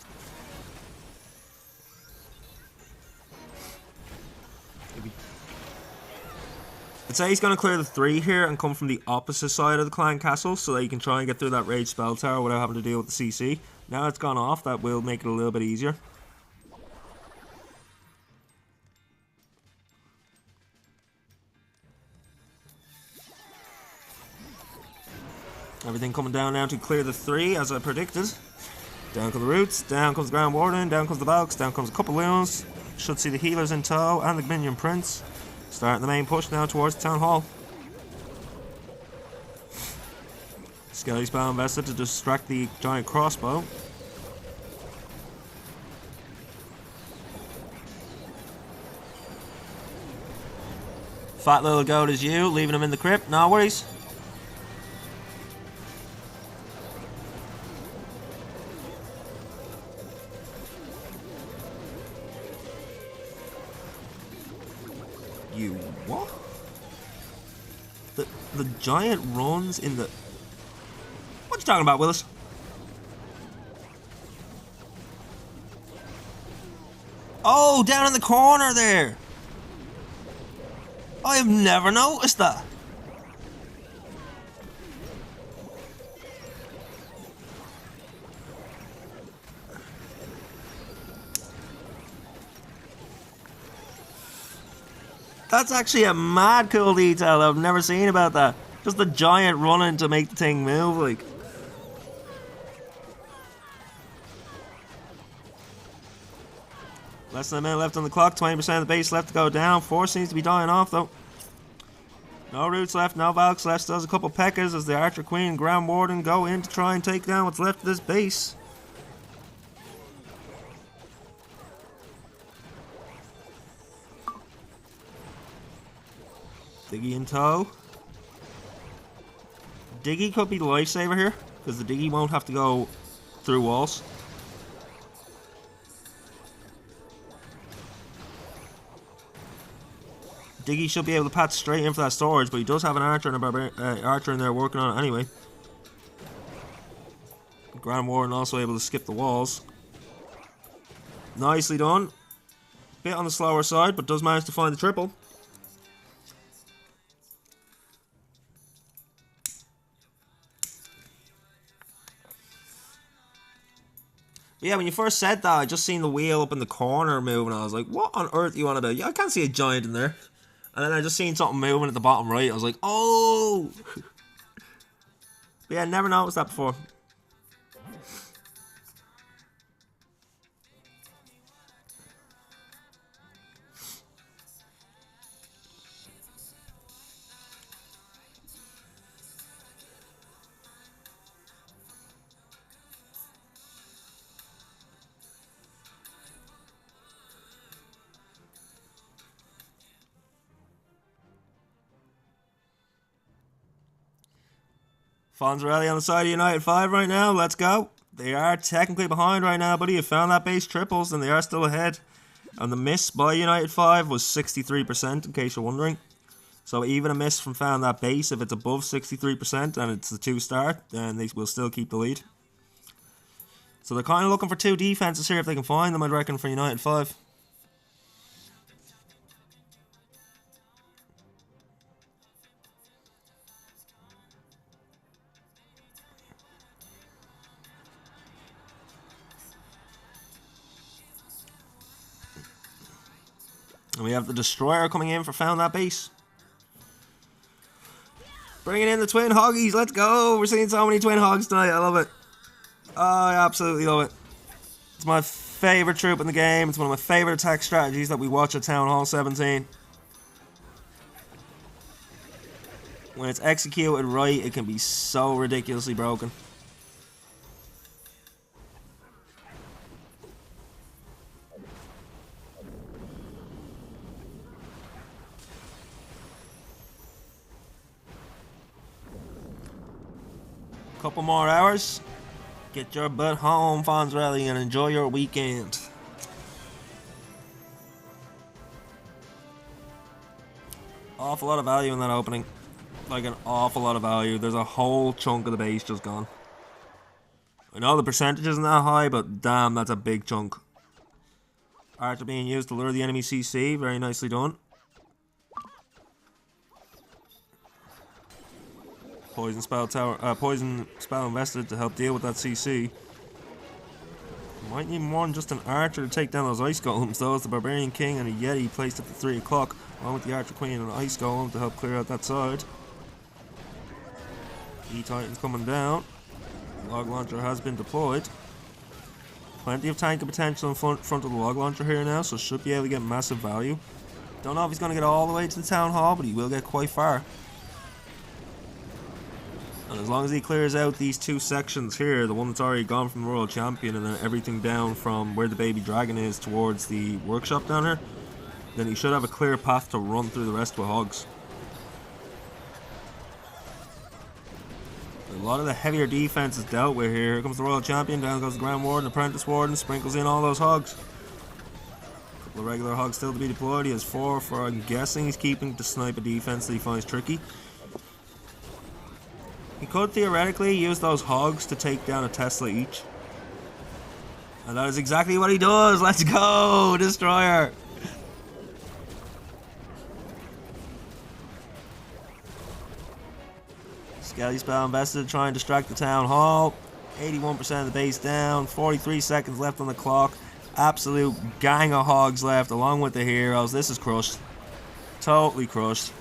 I'd say he's going to clear the 3 here and come from the opposite side of the Clan Castle so that you can try and get through that Rage Spell Tower without having to deal with the CC. Now it's gone off, that will make it a little bit easier. Everything coming down now to clear the 3 as I predicted. Down come the Roots, down comes the Grand Warden, down comes the Valks, down comes a couple Loons. Should see the healers in tow and the Minion Prince. Starting the main push now towards the Town Hall. Skelly Spell invested to distract the giant crossbow. Fat little goat is you, leaving him in the crypt, no worries. You what? The giant runs in the... What you talking about, Willis? Oh, down in the corner there. I have never noticed that. That's actually a mad cool detail I've never seen about that. Just the giant running to make the thing move, like. Less than a minute left on the clock, 20% of the base left to go down. 4 seems to be dying off though. No Roots left, no Valks left. Does a couple Pekkas as the Archer Queen and Grand Warden go in to try and take down what's left of this base. Diggy in tow. Diggy could be the lifesaver here, because the Diggy won't have to go through walls. Diggy should be able to patch straight in for that storage, but he does have an Archer and a Archer in there working on it anyway. Grand Warden also able to skip the walls. Nicely done. Bit on the slower side, but does manage to find the triple. But yeah, when you first said that, I just seen the wheel up in the corner moving. I was like, what on earth you want to do? I can't see a giant in there. And then I just seen something moving at the bottom right. I was like, oh! But yeah, never noticed that before. Fonzarelli on the side of United 5 right now. Let's go. They are technically behind right now, buddy. You found that base triples, and they are still ahead. And the miss by United 5 was 63%, in case you're wondering. So even a miss from found that base, if it's above 63% and it's the 2-star, then they will still keep the lead. So they're kind of looking for 2 defenses here if they can find them, I'd reckon, for United 5. And we have the Destroyer coming in for found that base. Bringing in the twin hoggies. Let's go. We're seeing so many twin hogs tonight. I love it. Oh, I absolutely love it. It's my favorite troop in the game. It's one of my favorite attack strategies that we watch at Town Hall 17. When it's executed right, it can be so ridiculously broken. Couple more hours. Get your butt home, Fonzrelli, and enjoy your weekend. Awful lot of value in that opening. Like an awful lot of value. There's a whole chunk of the base just gone. I know the percentage isn't that high, but damn, that's a big chunk. Archer being used to lure the enemy CC. Very nicely done. Poison spell invested to help deal with that CC. Might need more than just an archer to take down those ice golems though. It's the Barbarian King and a Yeti placed at the 3 o'clock, along with the Archer Queen and an ice golem to help clear out that side. E-Titan's coming down. Log launcher has been deployed. Plenty of tanking potential in front of the log launcher here now, so should be able to get massive value. Don't know if he's going to get all the way to the town hall, but he will get quite far. And as long as he clears out these two sections here, the one that's already gone from the Royal Champion and then everything down from where the baby dragon is towards the workshop down here, then he should have a clear path to run through the rest with hogs. A lot of the heavier defense is dealt with here. Here comes the Royal Champion, down goes the Grand Warden, Apprentice Warden, sprinkles in all those hogs. A couple of regular hogs still to be deployed. He has 4 for, I'm guessing he's keeping to snipe a defense that he finds tricky. He could theoretically use those hogs to take down a Tesla each. And that is exactly what he does. Let's go, Destroyer. Skelly spell invested to try and distract the town hall. 81% of the base down. 43 seconds left on the clock. Absolute gang of hogs left along with the heroes. This is crushed. Totally crushed.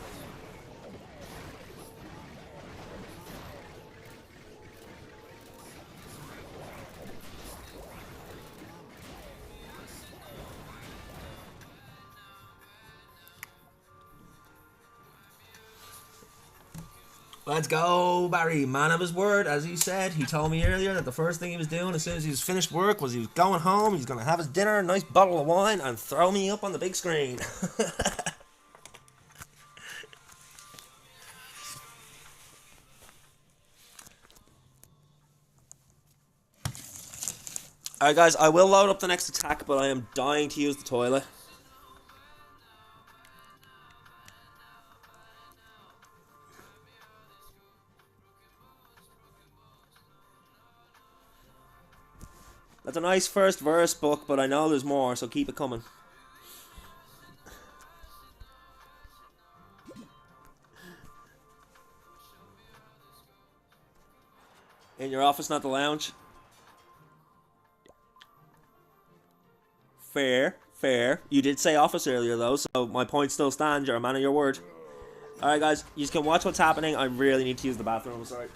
Let's go, Barry. Man of his word, as he said. He told me earlier that the first thing he was doing as soon as he was finished work was he was going home, he's going to have his dinner, a nice bottle of wine, and throw me up on the big screen. Alright guys, I will load up the next attack, but I am dying to use the toilet. That's a nice first verse book, but I know there's more, so keep it coming. In your office, not the lounge. Fair, fair. You did say office earlier though, so my point still stands. You're a man of your word. Alright guys, you can watch what's happening. I really need to use the bathroom, I'm sorry.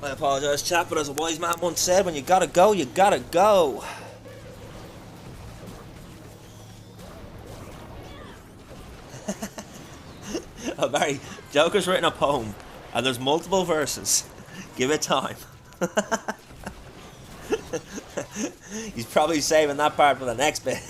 I apologise, chap, but as a wise man once said, when you gotta go, you gotta go. Oh, Barry, Joker's written a poem, and there's multiple verses. Give it time. He's probably saving that part for the next bit.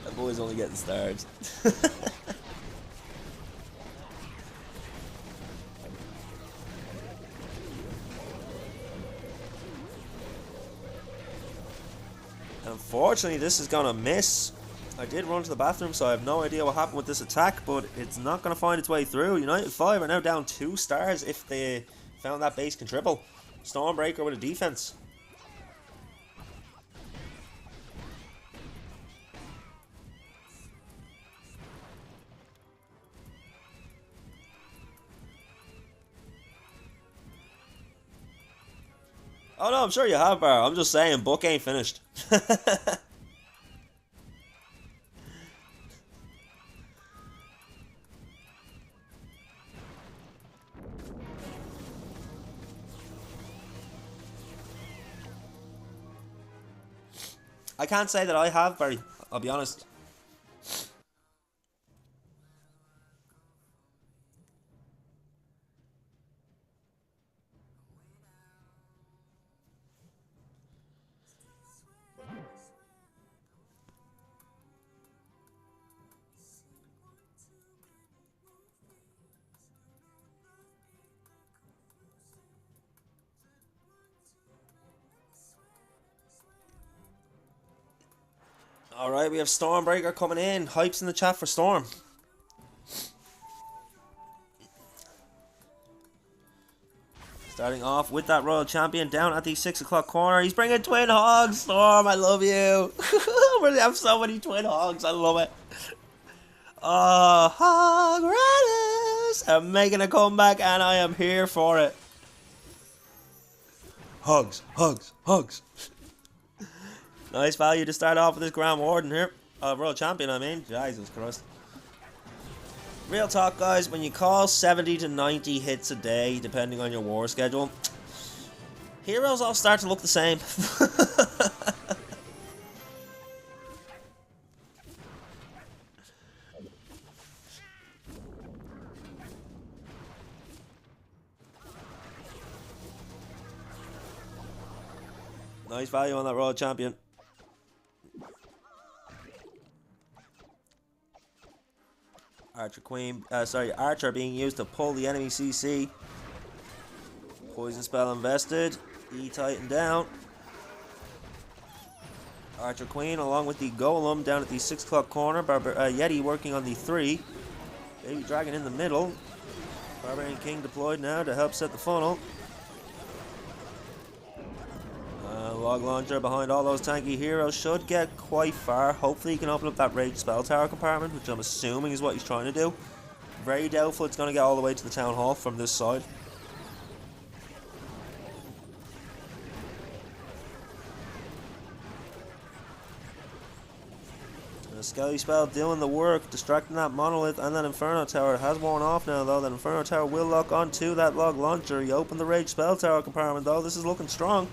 That boy's only getting started. Unfortunately, this is gonna miss. I did run to the bathroom, so I have no idea what happened with this attack, but it's not gonna find its way through. United 5 are now down 2 stars if they found that base can triple. Stormbreaker with a defense. Oh no, I'm sure you have, Bar. I'm just saying, book ain't finished. I can't say that I have, Barry. I'll be honest. Alright, we have Stormbreaker coming in. Hypes in the chat for Storm. Starting off with that Royal Champion down at the 6 o'clock corner. He's bringing Twin Hogs. Storm, I love you. We have so many Twin Hogs. I love it. Hog Riders are making a comeback, and I am here for it. Hugs, hugs, hugs. Nice value to start off with this Grand Warden here. Royal Champion, I mean. Jesus Christ. Real talk, guys. When you call 70 to 90 hits a day, depending on your war schedule, heroes all start to look the same. Nice value on that Royal Champion. Archer being used to pull the enemy CC. Poison spell invested. E-Titan down. Archer Queen along with the Golem down at the 6 o'clock corner. Yeti working on the 3. Baby Dragon in the middle. Barbarian King deployed now to help set the funnel. Log Launcher behind all those tanky heroes should get quite far. Hopefully he can open up that Rage Spell Tower compartment, which I'm assuming is what he's trying to do. Very doubtful it's going to get all the way to the Town Hall from this side. And the Skelly Spell doing the work, distracting that Monolith, and that Inferno Tower has worn off now though. That Inferno Tower will lock onto that Log Launcher. He opened the Rage Spell Tower compartment though. This is looking strong.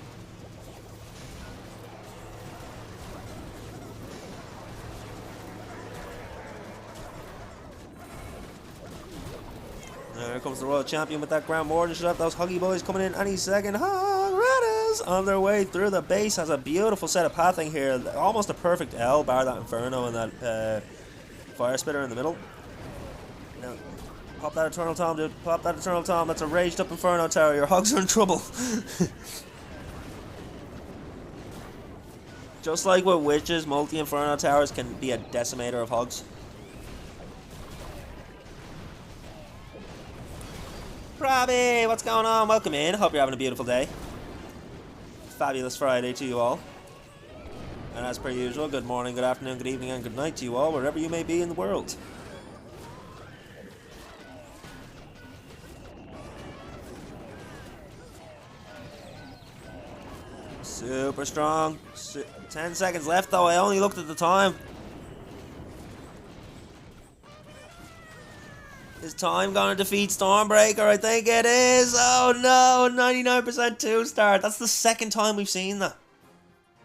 There comes the Royal Champion with that Grand Warden. Should have those Huggy Boys coming in any second. Hog Riders on their way through the base. Has a beautiful set of pathing here. Almost a perfect L, bar that Inferno and that Fire Spitter in the middle. Now, pop that Eternal Tom, dude. Pop that Eternal Tom. That's a raged up Inferno Tower. Your Hogs are in trouble. Just like with Witches, multi-Inferno Towers can be a decimator of Hogs. Robbie, what's going on? Welcome in. Hope you're having a beautiful day. Fabulous Friday to you all. And as per usual, good morning, good afternoon, good evening, and good night to you all, wherever you may be in the world. Super strong. 10 seconds left though, I only looked at the time. Is time gonna defeat Stormbreaker? I think it is. Oh no, 99% 2-star. That's the second time we've seen that.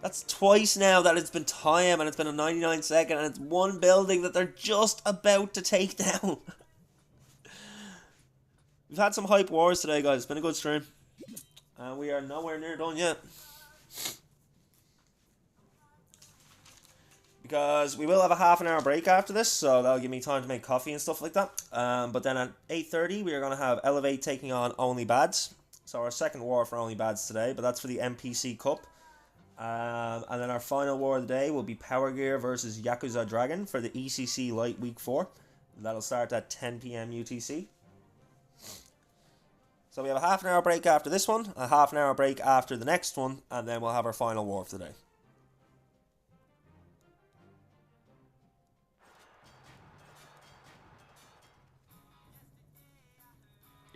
That's twice now that it's been time and it's been a 99-second and it's one building that they're just about to take down. We've had some hype wars today, guys. It's been a good stream. And we are nowhere near done yet. Because we will have a half an hour break after this, so that'll give me time to make coffee and stuff like that. But then at 8:30, we are going to have Elevate taking on Only Bads. So our second war for Only Bads today, but that's for the NPC Cup. And then our final war of the day will be Power Gear versus Yakuza Dragon for the ECC Light Week 4. That'll start at 10 PM UTC. So we have a half an hour break after this one, a half an hour break after the next one, and then we'll have our final war of the day.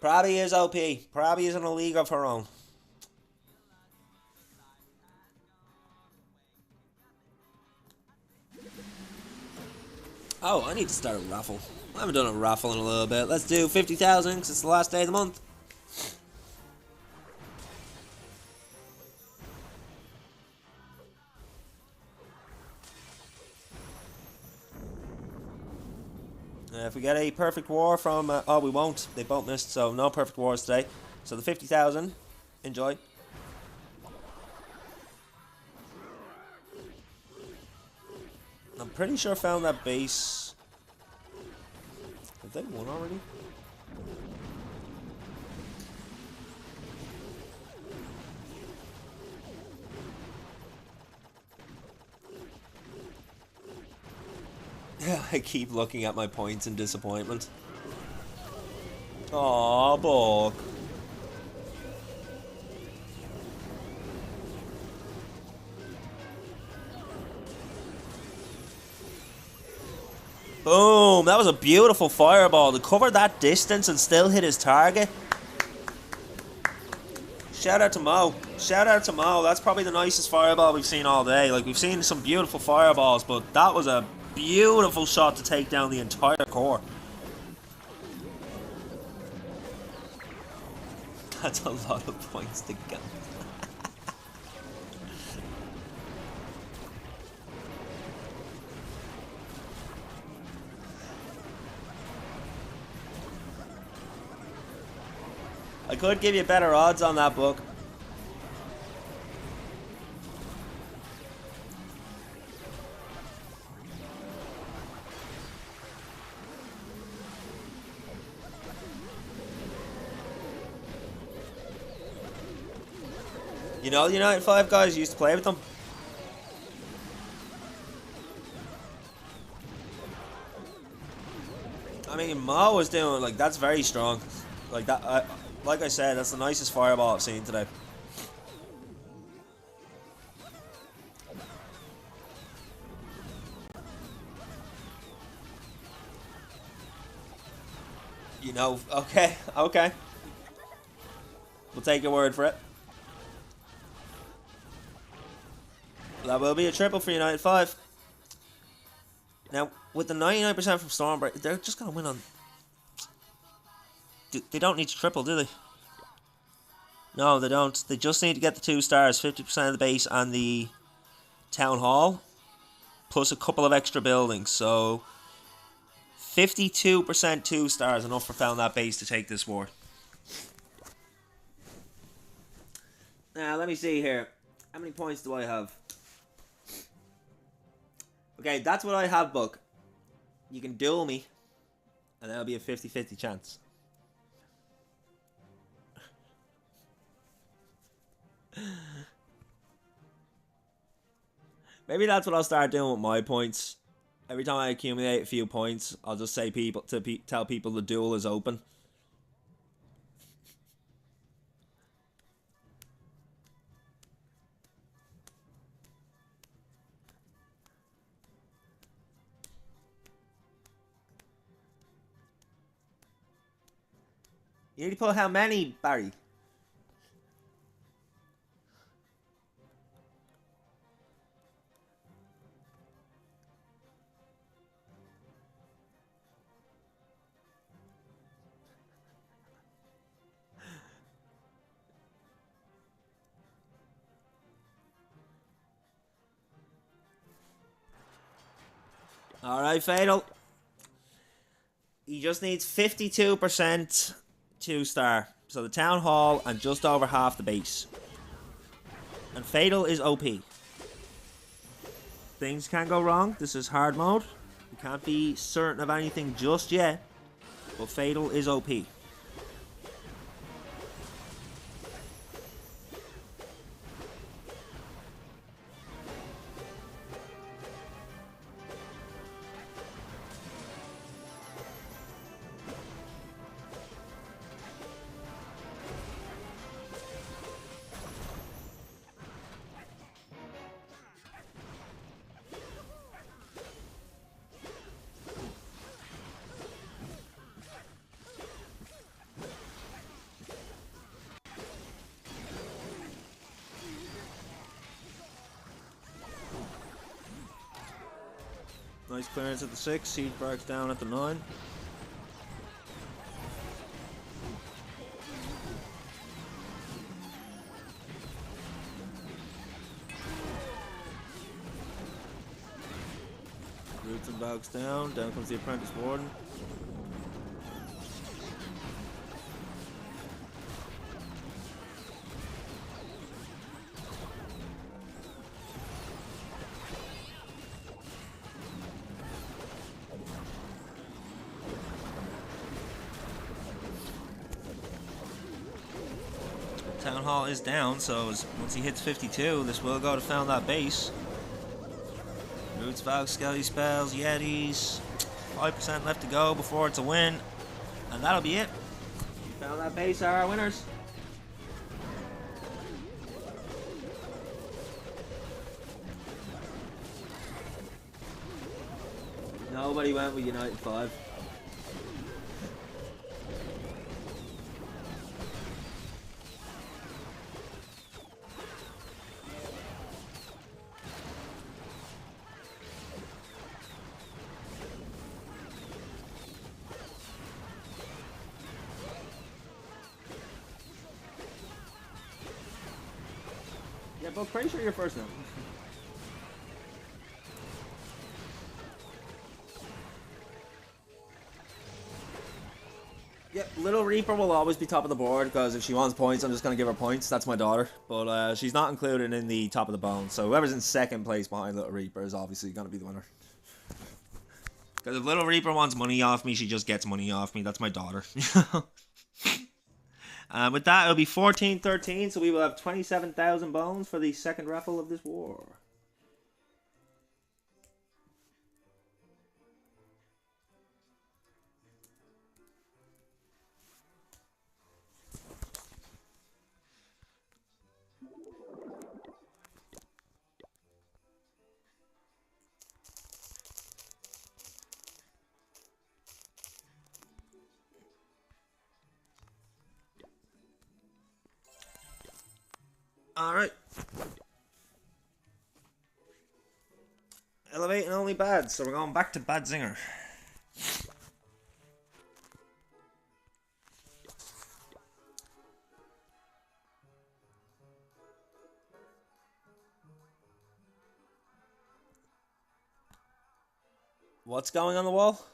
Prabi is OP. Prabi is in a league of her own. Oh, I need to start a raffle. I haven't done a raffle in a little bit. Let's do 50,000 because it's the last day of the month. If we get a perfect war from... oh, we won't. They both missed, so no perfect wars today. So the 50,000. Enjoy. I'm pretty sure I found that base. Have they won already? I keep looking at my points in disappointment. Aw, Bulk. Boom! That was a beautiful fireball to cover that distance and still hit his target. Shout out to Mo. Shout out to Mo. That's probably the nicest fireball we've seen all day. Like, we've seen some beautiful fireballs, but that was a beautiful shot to take down the entire core. That's a lot of points to get. I could give you better odds on that book. You know, the United 5 guys used to play with them. I mean, Mo was doing, like, that's very strong. Like, that, like I said, that's the nicest fireball I've seen today. You know, okay, okay. We'll take your word for it. That will be a triple for United 5. Now, with the 99% from Stormbreaker, they're just going to win on... They don't need to triple, do they? No, they don't. They just need to get the 2 stars, 50% of the base and the Town Hall, plus a couple of extra buildings. So, 52% 2 stars, enough for Found That Base to take this war. Now, let me see here. How many points do I have? Okay, that's what I have, Buck. You can duel me, and that'll be a 50-50 chance. Maybe that's what I'll start doing with my points. Every time I accumulate a few points, I'll just say tell people the duel is open. You need to put how many, Barry? Alright, Fatal. He just needs 52% 2-star. So the Town Hall and just over half the base. And Fatal is OP. Things can go wrong. This is hard mode. You can't be certain of anything just yet. But Fatal is OP. Nice clearance at the 6. Siege Barracks down at the 9. Roots and Dogs down. Down comes the Apprentice Warden. Town Hall is down, so once he hits 52, this will go to found that base. Roots, Vogue, Skelly Spells, Yetis. 5% left to go before it's a win. And that'll be it. Found that base are our winners. Nobody went with United 5. Yeah, but pretty sure you're first now. Yeah, Little Reaper will always be top of the board because if she wants points, I'm just going to give her points. That's my daughter. But she's not included in the top of the bone. So whoever's in second place behind Little Reaper is obviously going to be the winner. Because if Little Reaper wants money off me, she just gets money off me. That's my daughter. With that, it'll be 14-13, so we will have 27,000 bones for the second raffle of this war. Alright. Elevate and only bad, so we're going back to Bad Zinger. What's going on the wall?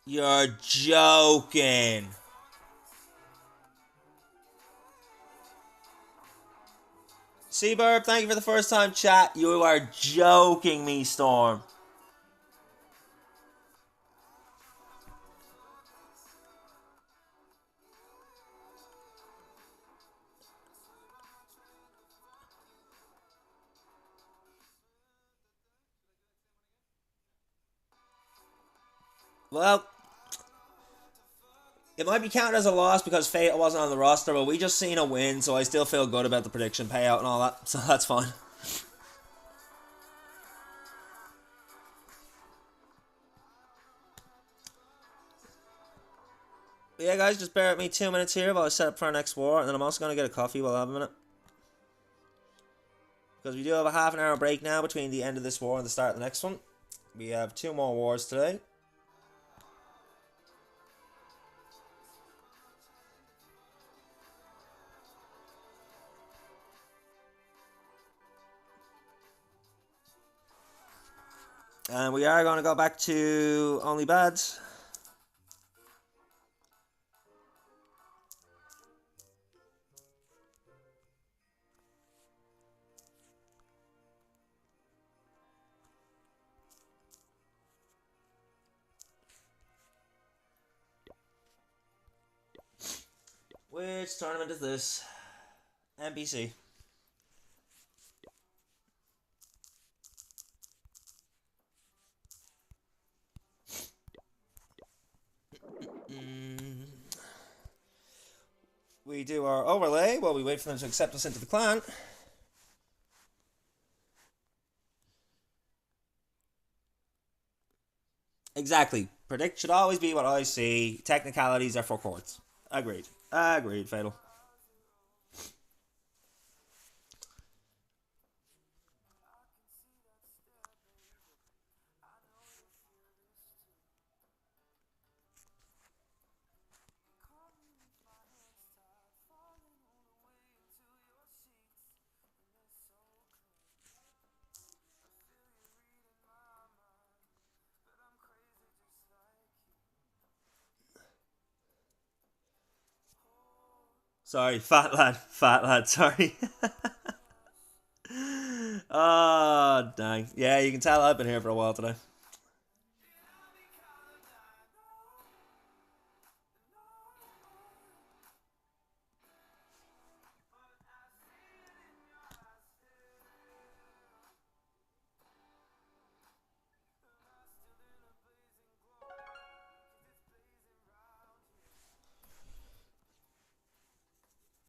You're joking. Seaburb, thank you for the first time chat. You are joking me, Storm. Well, it might be counted as a loss because Fate wasn't on the roster, but we just seen a win, so I still feel good about the prediction payout and all that, so that's fine. But yeah, guys, just bear with me 2 minutes here while I set up for our next war, and then I'm also going to get a coffee while I have a minute. Because we do have a half an hour break now between the end of this war and the start of the next one. We have 2 more wars today. And we are going to go back to Only Bads. Which tournament is this? NBC. We do our overlay while we wait for them to accept us into the clan. Exactly. Predict should always be what I see. Technicalities are for courts. Agreed. Agreed, Fatal. Sorry, fat lad, sorry. Oh, dang. Yeah, you can tell I've been here for a while today.